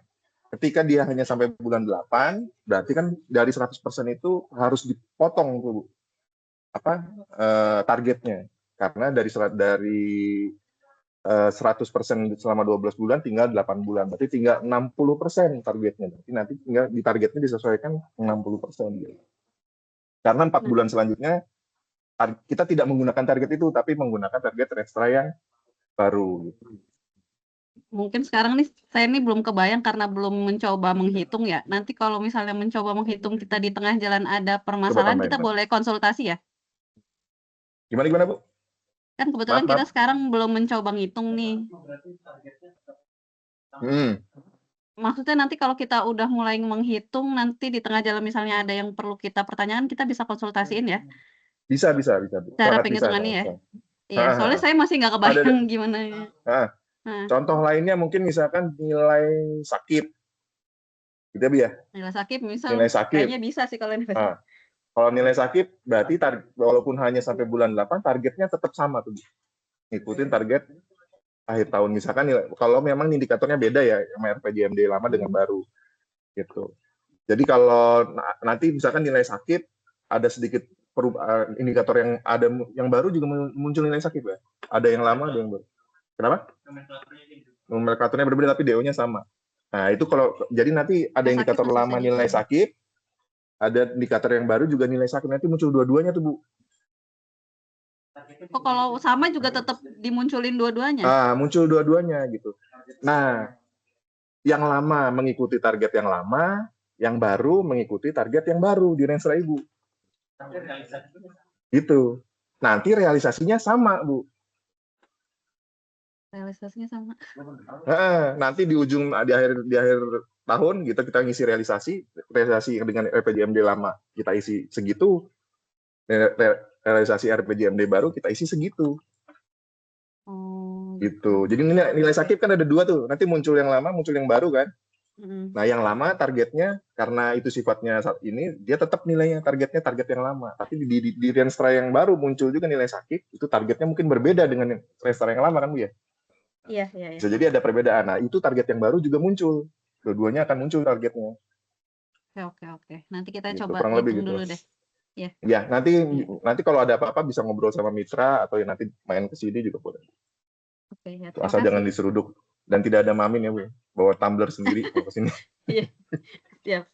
Ketika dia hanya sampai bulan 8, berarti kan dari 100% itu harus dipotong tuh targetnya, karena dari 100% selama 12 bulan tinggal 8 bulan, berarti tinggal 60% targetnya. Berarti nanti tinggal di targetnya disesuaikan 60% gitu. Karena 4 bulan selanjutnya kita tidak menggunakan target itu, tapi menggunakan target Renstra yang baru. Mungkin sekarang nih saya ini belum kebayang karena belum mencoba menghitung ya. Nanti kalau misalnya mencoba menghitung kita di tengah jalan ada permasalahan, kita boleh konsultasi ya? Gimana Bu? Kan kebetulan kita sekarang belum mencoba ngitung nih. Maksudnya nanti kalau kita udah mulai menghitung, nanti di tengah jalan misalnya ada yang perlu kita pertanyakan, kita bisa konsultasiin ya? Bisa. Cara penghitungannya ya? Iya, soalnya saya masih nggak kebayang gimana ya. Contoh lainnya mungkin misalkan nilai sakit. Gitu ya, Bu ya? Nilai sakit Nilai sakit. kayaknya bisa sih kalau ini. Kalau nilai sakit berarti walaupun hanya sampai bulan 8 targetnya tetap sama tuh. Ngikutin target akhir tahun. Misalkan kalau memang indikatornya beda ya sama RPJMD lama dengan baru gitu. Jadi kalau nanti misalkan nilai sakit ada sedikit indikator yang ada yang baru juga muncul nilai sakit ya. Ada yang lama, ada yang baru. Kenapa? Nomenklaturnya berbeda tapi DO-nya sama. Nah, itu kalau jadi nanti ada indikator lama nilai sakit, ada indikator yang baru juga nilai sakit, nanti muncul dua-duanya tuh, Bu. Oh, kalau sama juga tetap dimunculin dua-duanya? Ah, muncul dua-duanya gitu. Nah, yang lama mengikuti target yang lama, yang baru mengikuti target yang baru di range Ibu. Gitu. Nanti realisasinya sama, Bu. Realisasinya sama. Nanti di ujung di akhir tahun kita ngisi realisasi yang dengan RPJMD lama kita isi segitu, realisasi RPJMD baru kita isi segitu. Gitu. Jadi nilai sakit kan ada dua tuh. Nanti muncul yang lama, muncul yang baru kan. Nah, yang lama targetnya karena itu sifatnya saat ini dia tetap nilainya target yang lama. Tapi di Renstra yang baru muncul juga nilai sakit, itu targetnya mungkin berbeda dengan Renstra yang lama kan, Bu ya? Iya. Bisa jadi ada perbedaan. Nah, itu target yang baru juga muncul. Dua-duanya akan muncul targetnya. Oke. Nanti kita Gitu, coba kurang lebih hitung gitu. dulu deh. Ya. Ya, nanti kalau ada apa-apa bisa ngobrol sama mitra atau ya nanti main ke sini juga boleh. Oke, ya. Asal jangan diseruduk dan tidak ada Mamin ya, Bu. Bawa tumbler sendiri ke sini. Iya.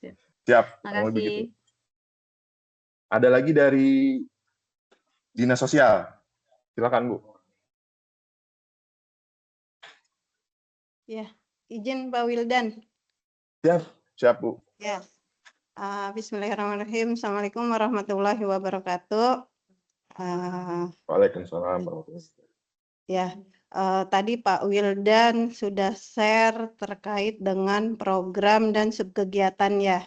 Siap. Makasih. Begitu. Ada lagi dari Dinas Sosial. Silakan, Bu. Ya, izin Pak Wildan. Siap, Bu. Ya. Bismillahirrahmanirrahim. Assalamualaikum warahmatullahi wabarakatuh. Waalaikumsalam warahmatullahi wabarakatuh. Ya, tadi Pak Wildan sudah share terkait dengan program dan subkegiatan ya.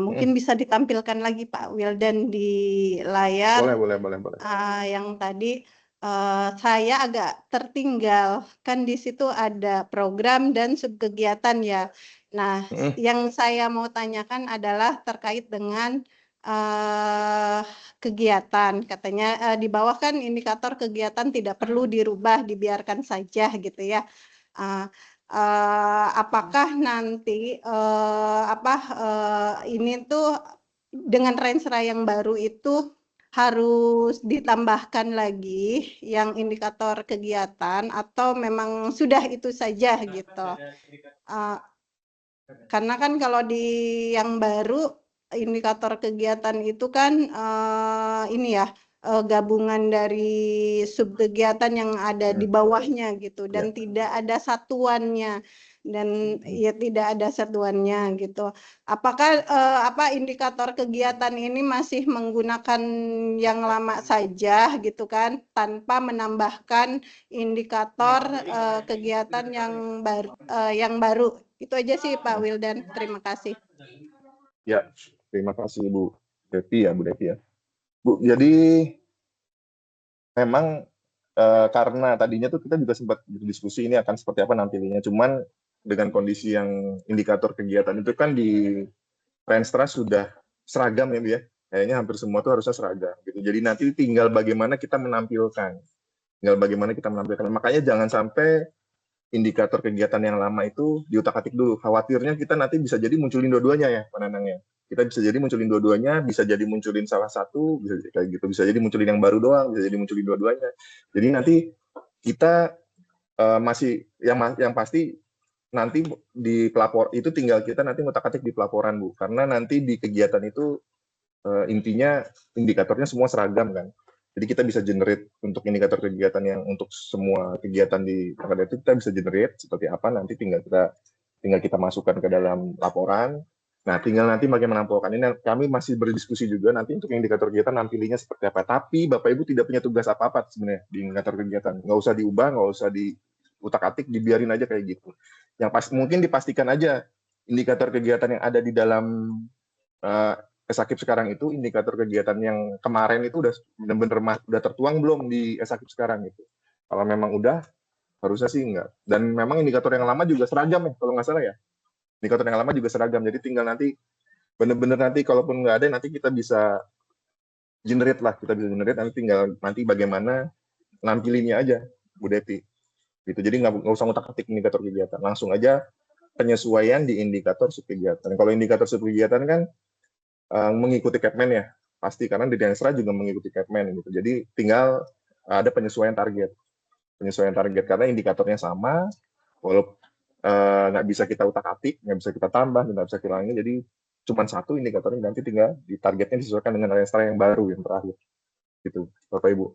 Mungkin bisa ditampilkan lagi Pak Wildan di layar. Boleh. Yang tadi saya agak tertinggal, kan di situ ada program dan subkegiatan ya. Nah, yang saya mau tanyakan adalah terkait dengan kegiatan. Katanya di bawah kan indikator kegiatan tidak perlu dirubah, dibiarkan saja gitu ya. Apakah nanti ini tuh dengan Renstra yang baru itu harus ditambahkan lagi yang indikator kegiatan atau memang sudah itu saja gitu? Karena kan kalau di yang baru indikator kegiatan itu kan ini ya gabungan dari subkegiatan yang ada di bawahnya gitu dan tidak ada satuannya dan ya tidak ada satuannya gitu. Apakah indikator kegiatan ini masih menggunakan yang lama saja gitu kan tanpa menambahkan indikator kegiatan yang baru. Itu aja sih Pak Wildan. Terima kasih. Ya, terima kasih Bu Devi ya. Bu, jadi memang karena tadinya tuh kita juga sempat berdiskusi ini akan seperti apa nantinya. Cuman dengan kondisi yang indikator kegiatan itu kan di Renstra sudah seragam ya Bu ya. Kayaknya hampir semua tuh harusnya seragam gitu. Jadi nanti tinggal bagaimana kita menampilkan. Makanya jangan sampai indikator kegiatan yang lama itu diutak-atik dulu. Khawatirnya kita nanti bisa jadi munculin dua-duanya ya, Pak Nanang ya. Kita bisa jadi munculin dua-duanya, bisa jadi munculin salah satu, bisa kayak gitu. Bisa jadi munculin yang baru doang, bisa jadi munculin dua-duanya. Jadi nanti kita masih yang pasti nanti di pelapor itu tinggal kita nanti ngutak-atik di pelaporan Bu. Karena nanti di kegiatan itu intinya indikatornya semua seragam kan. Jadi kita bisa generate untuk indikator kegiatan yang untuk semua kegiatan di Perkada itu kita bisa generate seperti apa nanti tinggal kita masukkan ke dalam laporan. Nah, tinggal nanti bagaimana menampilkan ini kami masih berdiskusi juga nanti untuk indikator kegiatan nampilinya seperti apa. Tapi Bapak Ibu tidak punya tugas apa-apa sebenarnya di indikator kegiatan. Nggak usah diubah, nggak usah diutak-atik, dibiarin aja kayak gitu. Yang mungkin dipastikan aja indikator kegiatan yang ada di dalam Esakip sekarang itu indikator kegiatan yang kemarin itu udah benar-benar udah tertuang belum di Esakip sekarang itu. Kalau memang udah, harusnya sih enggak. Dan memang indikator yang lama juga seragam ya, kalau nggak salah ya. Indikator yang lama juga seragam, jadi tinggal nanti bener-bener nanti kalaupun nggak ada, nanti kita bisa generate lah, kita bisa generate, nanti tinggal nanti bagaimana nampilinnya aja, Bu Devi. Gitu. Jadi nggak usah ngutak-atik indikator kegiatan, langsung aja penyesuaian di indikator subkegiatan. Kalau indikator subkegiatan kan mengikuti Capman ya, pasti karena di Renstra juga mengikuti Capman gitu. Jadi tinggal ada penyesuaian target karena indikatornya sama, walaupun nggak bisa kita utak-atik, nggak bisa kita tambah, nggak bisa kita hilangin, jadi cuma satu indikatornya, nanti tinggal di targetnya disesuaikan dengan Renstra yang baru yang terakhir. Gitu, Bapak Ibu.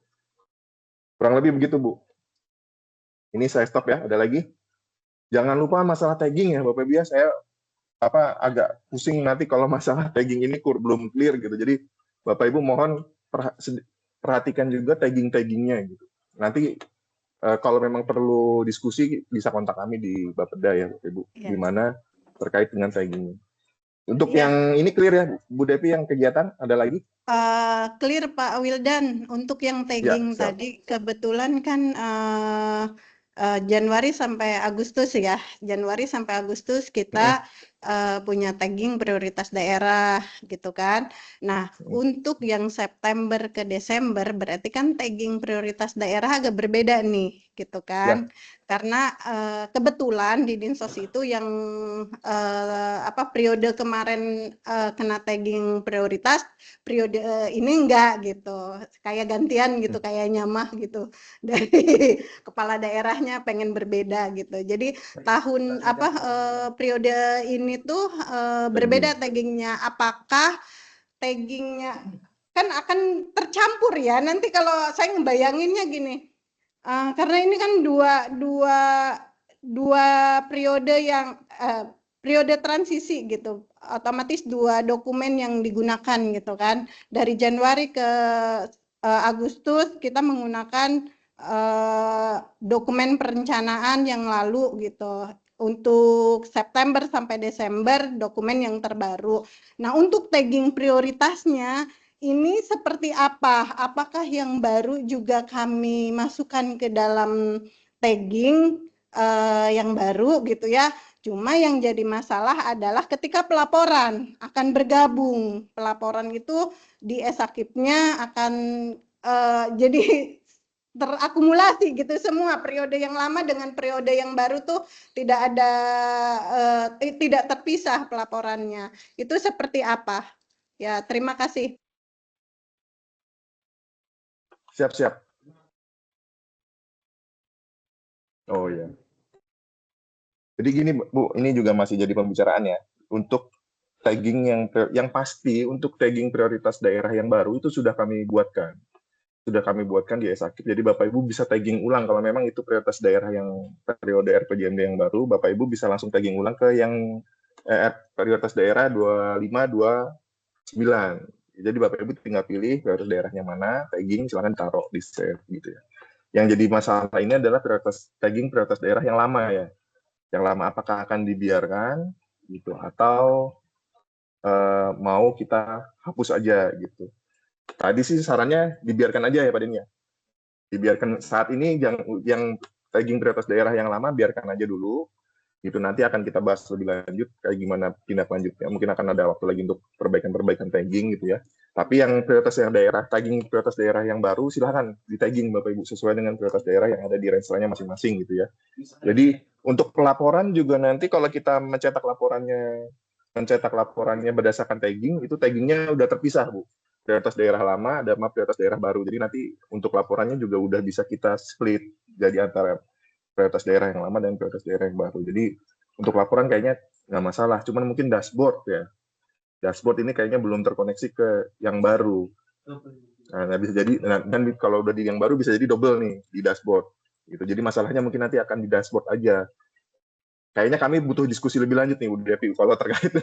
Kurang lebih begitu, Bu. Ini saya stop ya, ada lagi? Jangan lupa masalah tagging ya, Bapak Ibu ya, saya agak pusing nanti kalau masalah tagging ini belum clear gitu. Jadi Bapak Ibu mohon perhatikan juga taggingnya gitu. Nanti kalau memang perlu diskusi bisa kontak kami di Bapeda ya Bapak Ibu, gimana terkait dengan taggingnya. Untuk yang ini clear ya Bu Devi, yang kegiatan ada lagi? Clear Pak Wildan, untuk yang tagging tadi kebetulan kan Januari sampai Agustus ya, Januari sampai Agustus kita punya tagging prioritas daerah gitu kan. Nah untuk yang September ke Desember berarti kan tagging prioritas daerah agak berbeda nih gitu kan. Karena kebetulan di Dinsos itu yang periode kemarin kena tagging prioritas, periode ini enggak gitu, kayak gantian gitu, kayak nyamah gitu dari kepala daerahnya pengen berbeda gitu. Jadi tahun periode ini tuh berbeda taggingnya. Apakah taggingnya kan akan tercampur ya nanti kalau saya ngebayanginnya gini. Karena ini kan dua periode yang periode transisi gitu, otomatis dua dokumen yang digunakan gitu kan. Dari Januari ke Agustus kita menggunakan dokumen perencanaan yang lalu gitu. Untuk September sampai Desember dokumen yang terbaru. Nah untuk tagging prioritasnya ini seperti apa? Apakah yang baru juga kami masukkan ke dalam tagging yang baru gitu ya? Cuma yang jadi masalah adalah ketika pelaporan akan bergabung. Pelaporan itu di esakipnya akan jadi terakumulasi gitu semua, periode yang lama dengan periode yang baru tuh tidak ada tidak terpisah pelaporannya. Itu seperti apa? Ya, terima kasih. Siap. Oh ya. Jadi gini Bu, ini juga masih jadi pembicaraan ya. Untuk tagging yang pasti, untuk tagging prioritas daerah yang baru itu sudah kami buatkan. Di Esakip. Jadi Bapak Ibu bisa tagging ulang kalau memang itu prioritas daerah yang periode RPJMD yang baru, Bapak Ibu bisa langsung tagging ulang ke yang prioritas daerah 2529. Jadi Bapak Ibu tinggal pilih prioritas daerahnya mana, tagging, silakan taruh di save gitu ya. Yang jadi masalah ini adalah tagging prioritas daerah yang lama ya. Yang lama apakah akan dibiarkan gitu atau mau kita hapus aja gitu. Tadi sih sarannya dibiarkan aja ya Pak Den ya. Dibiarkan saat ini yang tagging prioritas daerah yang lama biarkan aja dulu. Itu nanti akan kita bahas lebih lanjut kayak gimana tindak lanjutnya. Mungkin akan ada waktu lagi untuk perbaikan tagging gitu ya. Tapi yang prioritas yang daerah, tagging prioritas daerah yang baru silahkan di tagging Bapak Ibu sesuai dengan prioritas daerah yang ada di range-nya masing-masing gitu ya. Jadi untuk pelaporan juga nanti kalau kita mencetak laporannya berdasarkan tagging, itu taggingnya udah terpisah Bu. Prioritas daerah lama dan prioritas daerah baru. Jadi nanti untuk laporannya juga udah bisa kita split jadi antara prioritas daerah yang lama dan prioritas daerah yang baru. Jadi untuk laporan kayaknya nggak masalah. Cuman mungkin dashboard ya. Dashboard ini kayaknya belum terkoneksi ke yang baru. Nah, bisa jadi dan kalau udah di yang baru bisa jadi double nih di dashboard. Gitu. Jadi masalahnya mungkin nanti akan di dashboard aja. Kayaknya kami butuh diskusi lebih lanjut nih Bu Devi kalau terkait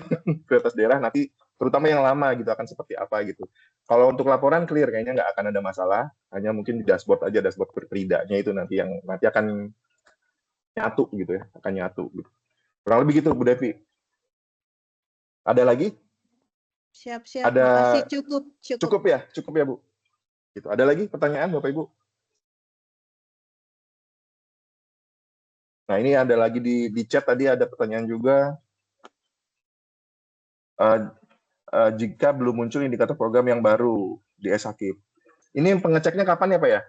prioritas daerah nanti terutama yang lama gitu akan seperti apa gitu. Kalau untuk laporan clear kayaknya nggak akan ada masalah, hanya mungkin di dashboard aja, dashboard peridanya itu nanti yang nanti akan nyatu gitu ya, akan nyatu gitu. Kurang lebih gitu Bu Devi. Ada lagi? Siap. Ada Makasih, cukup ya Bu. Gitu. Ada lagi pertanyaan Bapak Ibu? Nah ini ada lagi di chat tadi ada pertanyaan juga. jika belum muncul indikator program yang baru di S-Akib. Ini pengeceknya kapan ya Pak ya?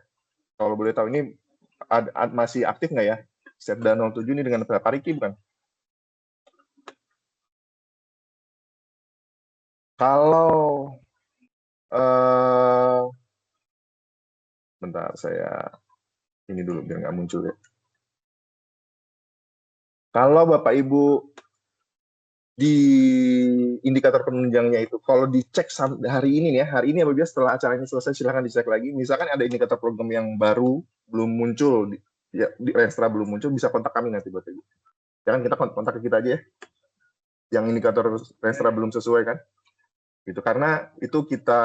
Kalau boleh tahu ini masih aktif nggak ya? Setda 07 ini dengan berapa Riki bukan? Kalau bentar saya ini dulu biar nggak muncul ya. Kalau Bapak Ibu di indikator penunjangnya itu, kalau dicek hari ini ya, hari ini apabila setelah acaranya selesai silahkan dicek lagi. Misalkan ada indikator program yang baru belum muncul, di Renstra belum muncul, bisa kontak kami nanti Bapak Ibu. Jangan kita kontak ke kita aja ya. Yang indikator Renstra belum sesuai kan? Gitu, karena itu kita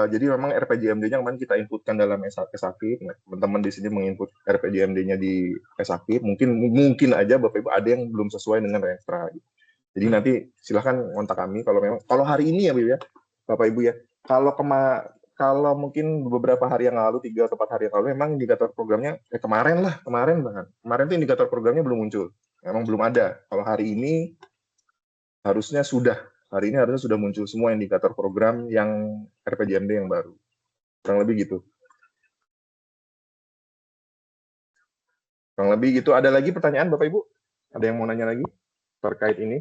jadi memang RPJMD-nya kemarin kita inputkan dalam S-Akib. Nah, teman-teman di sini menginput RPJMD-nya di S-Akib. Mungkin aja Bapak Ibu ada yang belum sesuai dengan Renstra. Jadi nanti silahkan kontak kami kalau hari ini ya Bu ya, Bapak Ibu ya. Kalau mungkin beberapa hari yang lalu, 3 atau 4 hari yang lalu, memang indikator programnya kemarin tuh indikator programnya belum muncul. Memang belum ada. Kalau hari ini harusnya sudah muncul semua indikator program yang RPJMD yang baru. Kurang lebih gitu. Ada lagi pertanyaan Bapak Ibu? Ada yang mau nanya lagi terkait ini?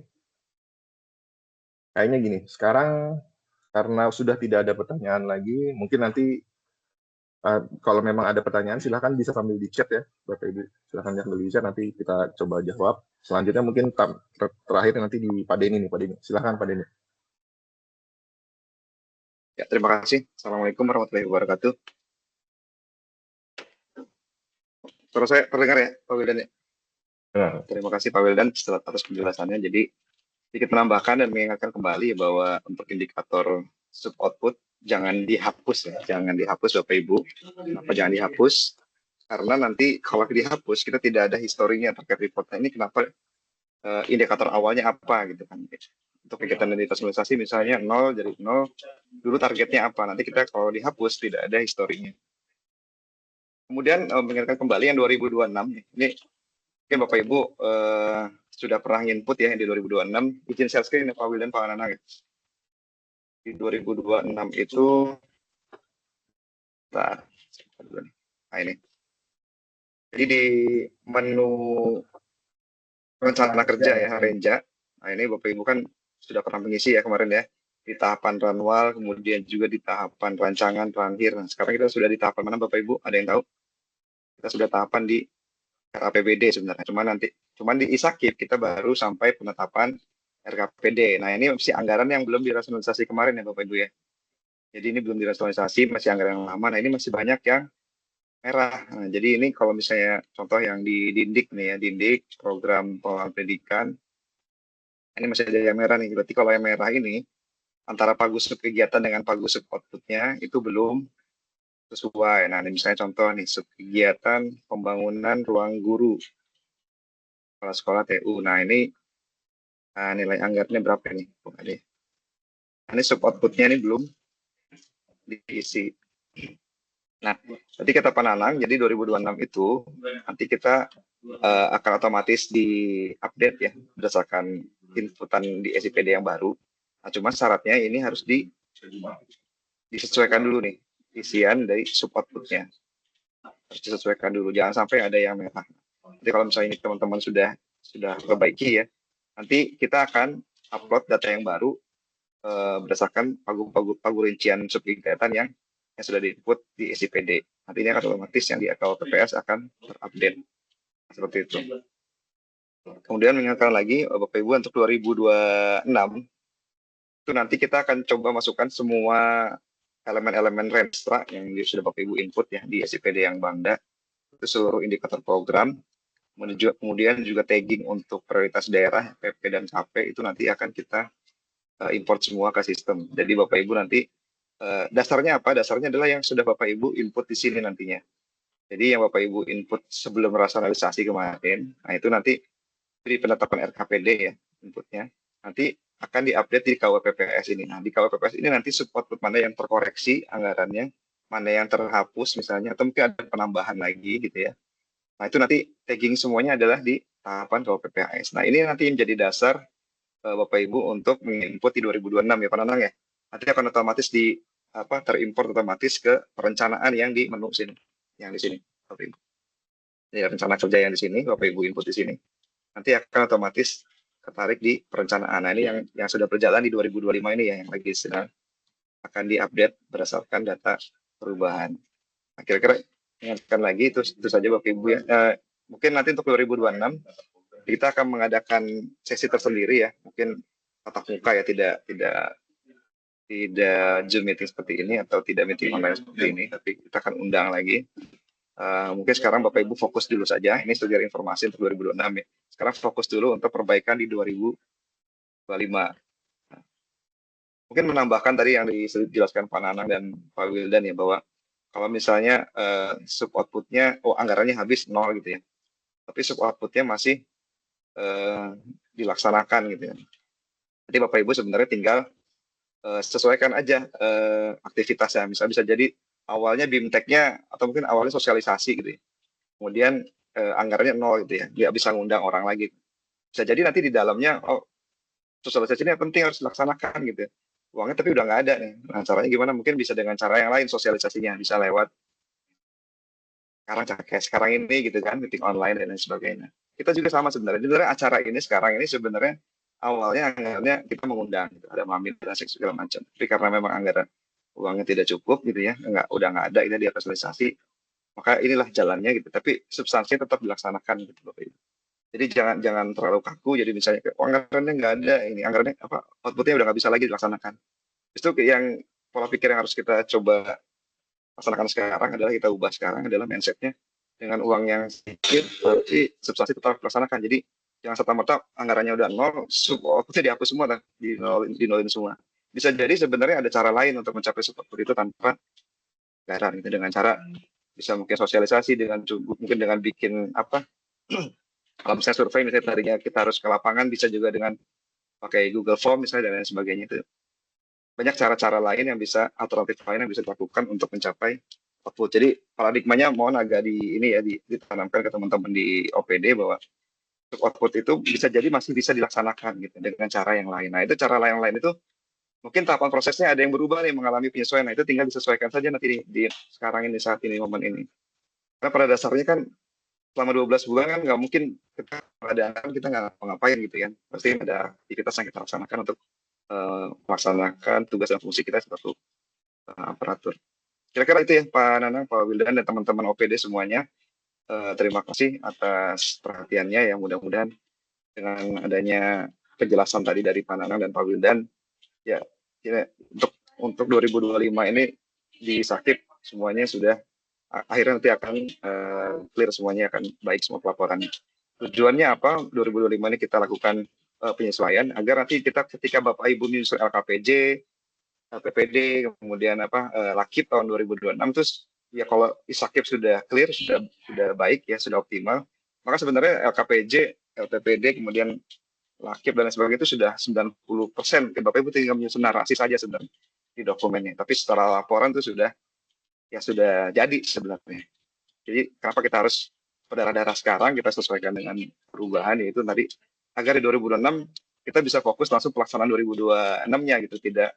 Kayaknya gini, sekarang karena sudah tidak ada pertanyaan lagi, mungkin nanti kalau memang ada pertanyaan silahkan bisa sambil di chat ya Bapak Ibu. Silahkan sambil di chat, nanti kita coba jawab. Selanjutnya mungkin terakhir nanti di Pak Denny nih, Pak Denny. Silahkan Pak Denny. Ya, terima kasih. Assalamualaikum warahmatullahi wabarakatuh. Suara saya terdengar ya, Pak Wildan ya? Terima kasih Pak Wildan atas penjelasannya. Jadi, sedikit menambahkan dan mengingatkan kembali bahwa untuk indikator sub output jangan dihapus ya, jangan dihapus Bapak Ibu. Kenapa jangan dihapus? Karena nanti kalau dihapus kita tidak ada historinya terkait reportnya ini kenapa indikator awalnya apa gitu kan. Untuk kegiatan dan internasionalisasi misalnya 0 dari 0 dulu targetnya apa, nanti kita kalau dihapus tidak ada historinya. Kemudian mengingatkan kembali yang 2026 ini mungkin Bapak Ibu sudah pernah input ya di 2026, izin share screen ya Pak Wildan, Pak Ananang ya. Di 2026 itu nah ini. Jadi di menu rencana kerja ya Renja. Nah ini Bapak Ibu kan sudah pernah mengisi ya kemarin ya di tahapan ranwal, kemudian juga di tahapan rancangan terakhir. Nah, sekarang kita sudah di tahapan mana Bapak Ibu? Ada yang tahu? Kita sudah tahapan di RAPBD sebenarnya. Cuman di ISAKIB kita baru sampai penetapan RKPD. Nah, ini masih anggaran yang belum dirasionalisasi kemarin ya Bapak Ibu ya. Jadi ini belum dirasionalisasi, masih anggaran yang lama. Nah, ini masih banyak yang merah. Nah, jadi ini kalau misalnya contoh yang di Dindik nih ya, Dindik program pengelolaan pendidikan. Ini masih ada yang merah nih. Berarti kalau yang merah ini antara pagusup kegiatan dengan pagusup outputnya itu belum sesuai. Nah, ini misalnya contoh nih, kegiatan pembangunan ruang guru sekolah TU. Nah, ini nilai anggarannya berapa nih? Ini sub outputnya ini belum diisi. Nah, nanti kata Pak Nanang, jadi 2026 itu nanti kita akan otomatis di-update ya berdasarkan inputan di SIPD yang baru. Nah, cuma syaratnya ini harus disesuaikan dulu nih isian dari sub outputnya. Harus disesuaikan dulu, jangan sampai ada yang merah. Jadi kalau misalnya ini teman-teman sudah perbaiki ya, nanti kita akan upload data yang baru berdasarkan pagu rincian sub kegiatan yang sudah di-input di SIPD. Nanti ini akan otomatis yang di akal PPS akan terupdate. Seperti itu. Kemudian mengingatkan lagi Bapak Ibu untuk 2026 itu nanti kita akan coba masukkan semua elemen-elemen Renstra yang sudah Bapak Ibu input ya di SIPD yang Bangda. Itu seluruh indikator program. Kemudian juga tagging untuk prioritas daerah, PP dan KP itu nanti akan kita import semua ke sistem. Jadi Bapak Ibu nanti dasarnya apa? Dasarnya adalah yang sudah Bapak Ibu input di sini nantinya. Jadi yang Bapak Ibu input sebelum rasionalisasi kemarin, nah itu nanti di penetapan RKPD ya inputnya, nanti akan diupdate di KWPPS ini. Nah di KWPPS ini nanti sub output mana yang terkoreksi anggarannya, mana yang terhapus misalnya, atau mungkin ada penambahan lagi gitu ya. Nah itu nanti tagging semuanya adalah di tahapan KWPPS. Nah ini nanti menjadi dasar Bapak Ibu untuk menginput di 2026 ya Pak Nanang ya. Nanti akan otomatis terimport otomatis ke perencanaan yang di menu sini, yang di sini Bapak Ibu. Ini rencana kerja yang di sini, Bapak Ibu input di sini. Nanti akan otomatis ketarik di perencanaan. Nah, ini yang sudah berjalan di 2025 ini ya, yang lagi sedang akan diupdate berdasarkan data perubahan. Nah, kira-kira ingatkan lagi itu saja Bapak Ibu ya. Mungkin nanti untuk 2026 kita akan mengadakan sesi tersendiri ya, mungkin tatap muka ya, tidak Zoom meeting seperti ini atau tidak meeting online seperti ini, tapi kita akan undang lagi. Mungkin sekarang Bapak Ibu fokus dulu saja, ini sebagai informasi untuk 2026 ya. Sekarang fokus dulu untuk perbaikan di 2025. Mungkin menambahkan tadi yang dijelaskan Pak Nanang dan Pak Wildan ya, bahwa kalau misalnya sub outputnya, anggarannya habis 0 gitu ya, tapi sub outputnya masih dilaksanakan gitu ya. Jadi Bapak Ibu sebenarnya tinggal sesuaikan aja aktivitasnya. Misalnya bisa jadi awalnya BIMTEK-nya atau mungkin awalnya sosialisasi gitu ya. Kemudian anggarannya 0 gitu ya, dia bisa ngundang orang lagi. Bisa jadi nanti di dalamnya, sosialisasi ini penting harus dilaksanakan gitu ya. Uangnya tapi udah nggak ada nih. Nah, caranya gimana? Mungkin bisa dengan cara yang lain sosialisasinya, bisa lewat kayak sekarang ini gitu kan, meeting online dan lain sebagainya. Kita juga sama sebenarnya. Sebenarnya acara ini sekarang ini sebenarnya awalnya anggarannya kita mengundang, gitu. Ada mamit dan segala macam. Tapi karena memang anggaran uangnya tidak cukup gitu ya, udah nggak ada, ini diaktualisasi, maka inilah jalannya gitu. Tapi substansinya tetap dilaksanakan gitu Bapak Ibu. Jadi jangan terlalu kaku. Jadi misalnya anggarannya nggak ada, ini anggarannya outputnya udah nggak bisa lagi dilaksanakan. Itu yang pola pikir yang harus kita coba laksanakan sekarang adalah kita ubah sekarang adalah mindsetnya dengan uang yang sedikit tapi substansi tetap dilaksanakan. Jadi jangan serta-merta anggarannya udah 0, outputnya dihapus semua, dinolin semua. Bisa jadi sebenarnya ada cara lain untuk mencapai seperti itu tanpa anggaran gitu, dengan cara bisa mungkin sosialisasi mungkin dengan bikin kalau misalnya survei misalnya tadinya kita harus ke lapangan, bisa juga dengan pakai Google Form misalnya dan lain sebagainya. Itu banyak cara-cara lain yang bisa, alternatif lain yang bisa dilakukan untuk mencapai output. Jadi paradigmanya mohon agak ditanamkan ke teman-teman di OPD bahwa output itu bisa jadi masih bisa dilaksanakan gitu dengan cara yang lain. Nah, itu cara yang lain itu mungkin tahapan prosesnya ada yang berubah nih, mengalami penyesuaian. Nah, itu tinggal disesuaikan saja nanti di sekarang ini, saat ini, momen ini. Karena pada dasarnya kan selama 12 bulan kan nggak mungkin kita nggak ngapain gitu kan. Pasti ada aktivitas yang kita laksanakan untuk melaksanakan tugas dan fungsi kita sebagai aparatur. Kira-kira itu ya Pak Nanang, Pak Wildan, dan teman-teman OPD semuanya. Terima kasih atas perhatiannya ya, mudah-mudahan dengan adanya penjelasan tadi dari Pak Nanang dan Pak Wildan ya, untuk 2025 ini di Sakip semuanya sudah akhirnya nanti akan clear semuanya, akan baik semua pelaporannya. Tujuannya apa? 2025 ini kita lakukan penyesuaian agar nanti ketika Bapak Ibu menyusun LKPJ, LPPD, kemudian Lakip tahun 2026, terus ya kalau Isakip sudah clear, sudah baik ya, sudah optimal, maka sebenarnya LKPJ, LPPD, kemudian Lakip dan lain sebagainya itu sudah 90%. Bapak Ibu tinggal menyusun narasi saja sebenarnya di dokumennya, tapi setelah laporan itu sudah jadi sebenarnya. Jadi kenapa kita harus berdarah-darah sekarang, kita sesuaikan dengan perubahan, yaitu tadi agar di 2026 kita bisa fokus langsung pelaksanaan 2026-nya gitu, tidak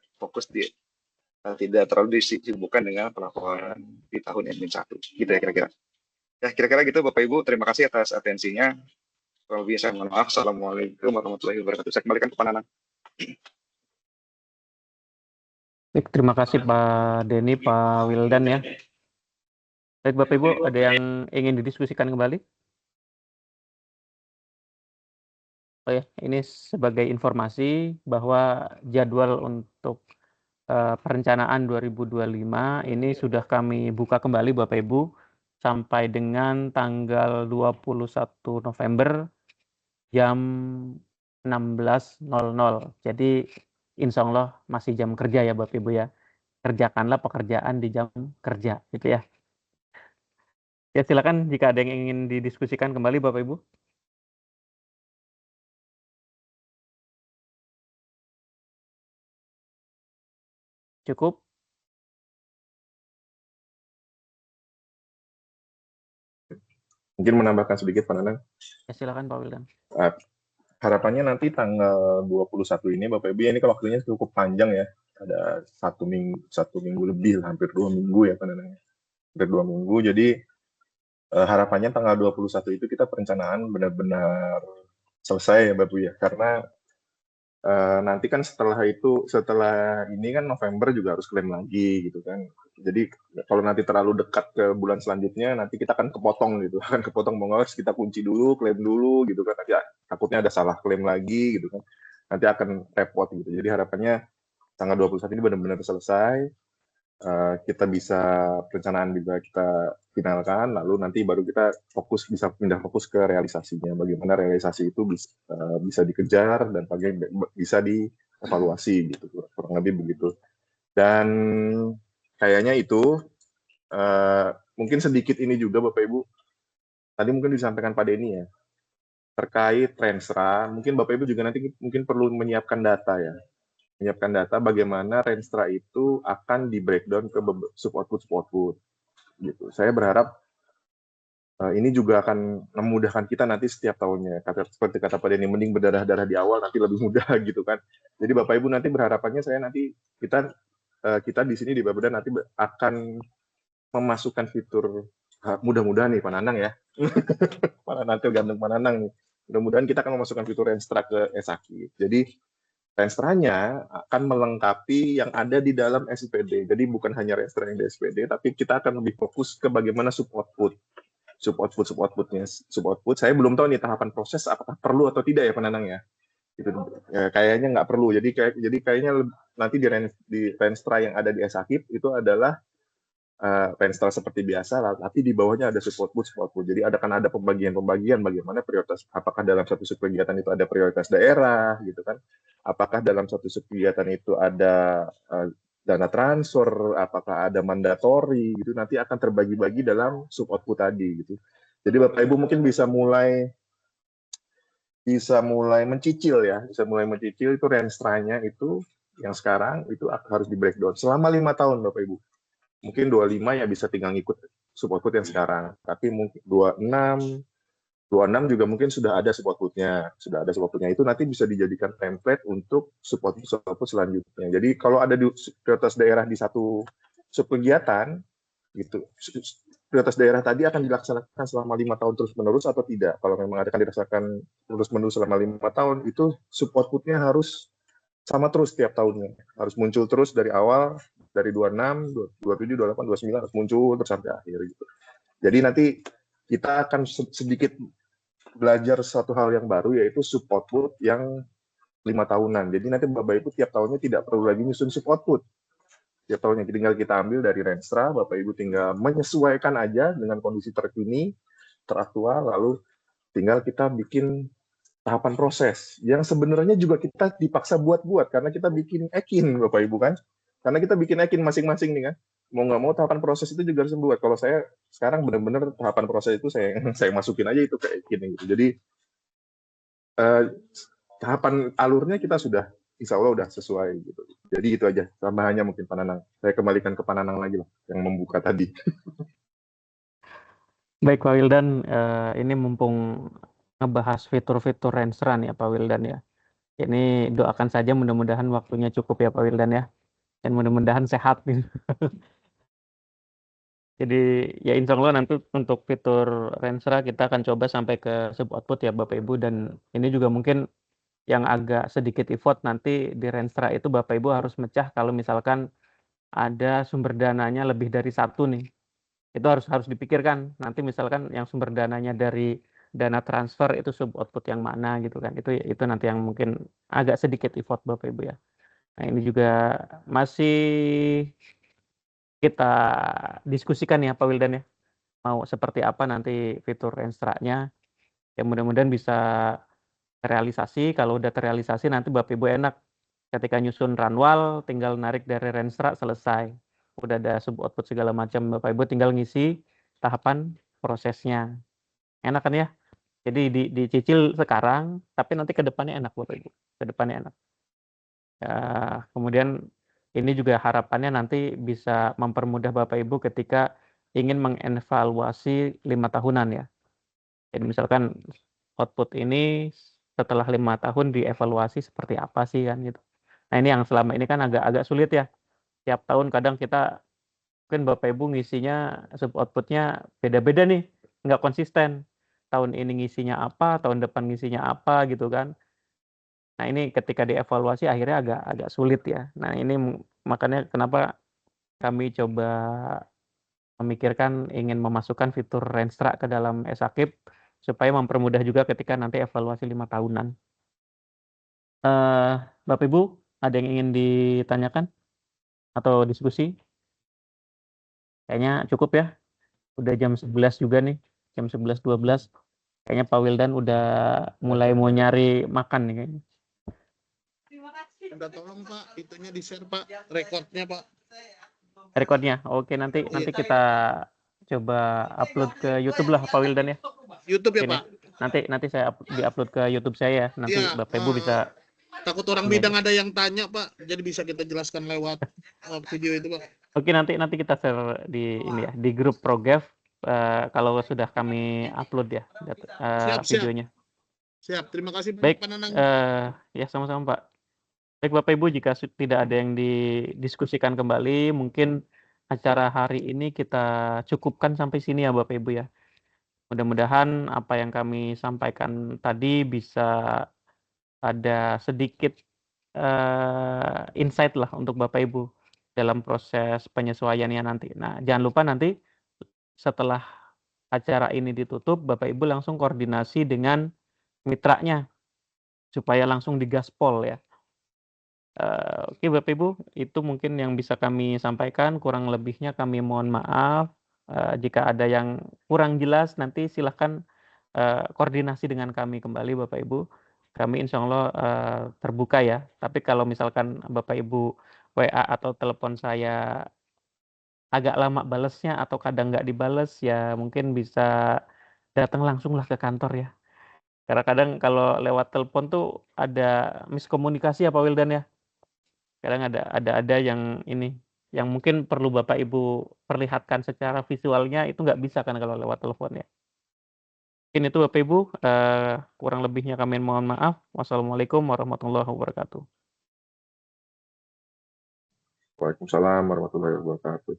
terlalu disibukkan dengan pelaporan di tahun yang N-1 gitu ya kira-kira. Ya kira-kira gitu Bapak Ibu, terima kasih atas atensinya. Kalau bisa saya mohon maaf. Assalamualaikum warahmatullahi wabarakatuh. Saya kembalikan ke Pak Nanang. Baik, terima kasih Pak Denny, Pak Wildan ya. Baik Bapak Ibu, ada yang ingin didiskusikan kembali? Oh ya, ini sebagai informasi bahwa jadwal untuk perencanaan 2025 ini sudah kami buka kembali Bapak Ibu sampai dengan tanggal 21 November jam 16.00. Jadi insya Allah masih jam kerja ya Bapak Ibu ya. Kerjakanlah pekerjaan di jam kerja gitu ya. Ya silakan jika ada yang ingin didiskusikan kembali Bapak Ibu. Cukup? Mungkin menambahkan sedikit Pak Nanang. Ya silakan Pak Wildan. harapannya nanti tanggal 21 ini Bapak Ibu, ini kan waktunya cukup panjang ya. Ada 1 minggu lebih, hampir 2 minggu ya namanya. Hampir 2 minggu. Jadi harapannya tanggal 21 itu kita perencanaan benar-benar selesai ya Bapak Ibu ya. Karena nanti kan setelah ini kan November juga harus klaim lagi gitu kan. Jadi kalau nanti terlalu dekat ke bulan selanjutnya, nanti kita akan kepotong gitu, akan kepotong harus kita kunci dulu, klaim dulu gitu kan. Nanti takutnya ada salah klaim lagi gitu kan. Nanti akan repot gitu. Jadi harapannya tanggal 21 ini benar-benar selesai. Kita bisa perencanaan juga kita finalkan, lalu nanti baru kita bisa pindah fokus ke realisasinya. Bagaimana realisasi itu bisa dikejar dan bagaimana bisa dievaluasi gitu, kurang lebih begitu. Dan kayaknya itu mungkin sedikit ini juga Bapak Ibu. Tadi mungkin disampaikan Pak Denny ya, terkait Renstra. Mungkin Bapak Ibu juga nanti mungkin perlu menyiapkan data ya. Menyiapkan data bagaimana Renstra itu akan di breakdown ke sub output gitu. Saya berharap ini juga akan memudahkan kita nanti setiap tahunnya. Seperti kata Pak Denny, mending berdarah-darah di awal nanti lebih mudah gitu kan. Jadi Bapak Ibu nanti berharapannya kita di sini di Bapeda nanti akan memasukkan fitur, mudah-mudahan nih Pak Nanang ya. Pak Nanang tergantung Pak Nanang nih. Mudah-mudahan kita akan memasukkan fitur Renstra ke Esaki. Jadi Renstranya akan melengkapi yang ada di dalam SPD. Jadi bukan hanya Renstra yang di SPD, tapi kita akan lebih fokus ke bagaimana sub output. Sub output. Saya belum tahu nih tahapan proses apakah perlu atau tidak ya Pak Nanang ya. Gitu. Ya, kayaknya nggak perlu. Jadi kayaknya nanti di Renstra yang ada di Esakip itu adalah Renstra seperti biasa, tapi di bawahnya ada sub output. Jadi ada pembagian bagaimana prioritas. Apakah dalam satu sub kegiatan itu ada prioritas daerah, gitu kan? Apakah dalam satu sub kegiatan itu ada dana transfer, apakah ada mandatori, gitu. Nanti akan terbagi-bagi dalam sub output tadi, gitu. Jadi Bapak Ibu mungkin bisa mulai mencicil ya, itu Renstranya itu yang sekarang itu harus di breakdown selama 5 tahun Bapak Ibu. Mungkin 25 ya bisa tinggal ngikut sub output yang sekarang. Tapi mungkin 26 juga mungkin sudah ada sub outputnya. Itu nanti bisa dijadikan template untuk sub output selanjutnya. Jadi kalau ada di prioritas daerah di satu sub kegiatan, gitu, prioritas daerah tadi akan dilaksanakan selama 5 tahun terus-menerus atau tidak. Kalau memang akan dilaksanakan terus-menerus selama 5 tahun, itu sub outputnya harus sama terus tiap tahunnya. Harus muncul terus dari awal, dari 26, 27, 28, 29 harus muncul terus sampai akhir gitu. Jadi nanti kita akan sedikit belajar satu hal yang baru, yaitu sub output yang 5 tahunan. Jadi nanti Bapak Ibu tiap tahunnya tidak perlu lagi nyusun sub output. Tiap tahunnya tinggal kita ambil dari Renstra, Bapak Ibu tinggal menyesuaikan aja dengan kondisi terkini, teraktual, lalu tinggal kita bikin tahapan proses yang sebenarnya juga kita dipaksa buat karena kita bikin ekin Bapak Ibu kan, karena kita bikin ekin masing-masing nih kan, mau nggak mau tahapan proses itu juga harus buat. Kalau saya sekarang benar-benar tahapan proses itu saya masukin aja itu ke ekin gitu. Jadi tahapan alurnya kita sudah insya Allah udah sesuai gitu. Jadi itu aja tambahannya mungkin Pak Nanang. Saya kembalikan ke Pak Nanang lagi lah yang membuka tadi. Baik Pak Wildan, ini mumpung ngebahas fitur-fitur Renstra nih ya Pak Wildan ya. Ini doakan saja mudah-mudahan waktunya cukup ya Pak Wildan ya. Dan mudah-mudahan sehat nih. Jadi ya insya Allah nanti untuk fitur Renstra kita akan coba sampai ke sub output ya Bapak Ibu. Dan ini juga mungkin yang agak sedikit effort nanti di Renstra itu Bapak Ibu harus mecah kalau misalkan ada sumber dananya lebih dari satu nih. Itu harus dipikirkan. Nanti misalkan yang sumber dananya dari dana transfer itu sub output yang mana gitu kan. Itu nanti yang mungkin agak sedikit effort Bapak Ibu ya. Nah, ini juga masih kita diskusikan ya Pak Wildan ya. Mau seperti apa nanti fitur Renstra-nya. Ya mudah-mudahan bisa terrealisasi. Kalau udah terrealisasi nanti Bapak Ibu enak. Ketika nyusun runwal tinggal narik dari Renstra selesai. Udah ada sub output segala macam, Bapak Ibu tinggal ngisi tahapan prosesnya. Enak kan ya? Jadi dicicil sekarang, tapi nanti ke depannya enak Bapak Ibu. Ke depannya enak. Ya, kemudian ini juga harapannya nanti bisa mempermudah Bapak Ibu ketika ingin mengevaluasi 5 tahunan ya. Jadi misalkan output ini setelah 5 tahun dievaluasi seperti apa sih kan gitu. Nah ini yang selama ini kan agak sulit ya. Tiap tahun kadang kita mungkin Bapak Ibu ngisinya sub outputnya beda-beda nih, nggak konsisten. Tahun ini ngisinya apa, tahun depan ngisinya apa gitu kan. Nah ini ketika dievaluasi akhirnya agak sulit ya. Nah ini makanya kenapa kami coba memikirkan ingin memasukkan fitur Renstra ke dalam e-Sakip supaya mempermudah juga ketika nanti evaluasi 5 tahunan. Bapak Ibu, ada yang ingin ditanyakan atau diskusi? Kayaknya cukup ya. Udah jam 11 juga nih, jam 11.12. Kayaknya Pak Wildan udah mulai mau nyari makan nih kayaknya. Udah tolong Pak, itunya di-share Pak, rekodnya Pak. Rekodnya, oke nanti kita coba upload ke YouTube lah Pak Wildan ya. YouTube ya Oke, Pak. Nanti saya di-upload ke YouTube saya ya. Nanti Iya, Bapak Ibu bisa. Takut orang Ini bidang ada yang tanya Pak, jadi bisa kita jelaskan lewat video itu Pak. Oke, nanti kita share di ini ya, di grup Progev kalau sudah kami upload ya videonya. Siap, terima kasih Baik, Pak Nanang. ya sama-sama Pak. Baik Bapak Ibu, jika tidak ada yang didiskusikan kembali, mungkin acara hari ini kita cukupkan sampai sini ya Bapak Ibu ya. Mudah-mudahan apa yang kami sampaikan tadi bisa ada sedikit insight lah untuk Bapak Ibu dalam proses penyesuaiannya nanti. Nah, jangan lupa nanti setelah acara ini ditutup, Bapak Ibu langsung koordinasi dengan mitranya supaya langsung digaspol ya. Oke Bapak Ibu, itu mungkin yang bisa kami sampaikan. Kurang lebihnya kami mohon maaf. Jika ada yang kurang jelas, nanti silahkan koordinasi dengan kami kembali Bapak Ibu. Kami insya Allah terbuka ya. Tapi kalau misalkan Bapak Ibu WA atau telepon saya agak lama balesnya atau kadang nggak dibales, ya mungkin bisa datang langsung lah ke kantor ya. Karena kadang kalau lewat telepon tuh ada miskomunikasi ya Pak Wildan ya. Kadang ada yang ini, yang mungkin perlu Bapak Ibu perlihatkan secara visualnya itu nggak bisa kan kalau lewat telepon ya. Mungkin itu Bapak Ibu, kurang lebihnya kami mohon maaf. Wassalamualaikum warahmatullahi wabarakatuh. Waalaikumsalam warahmatullahi wabarakatuh.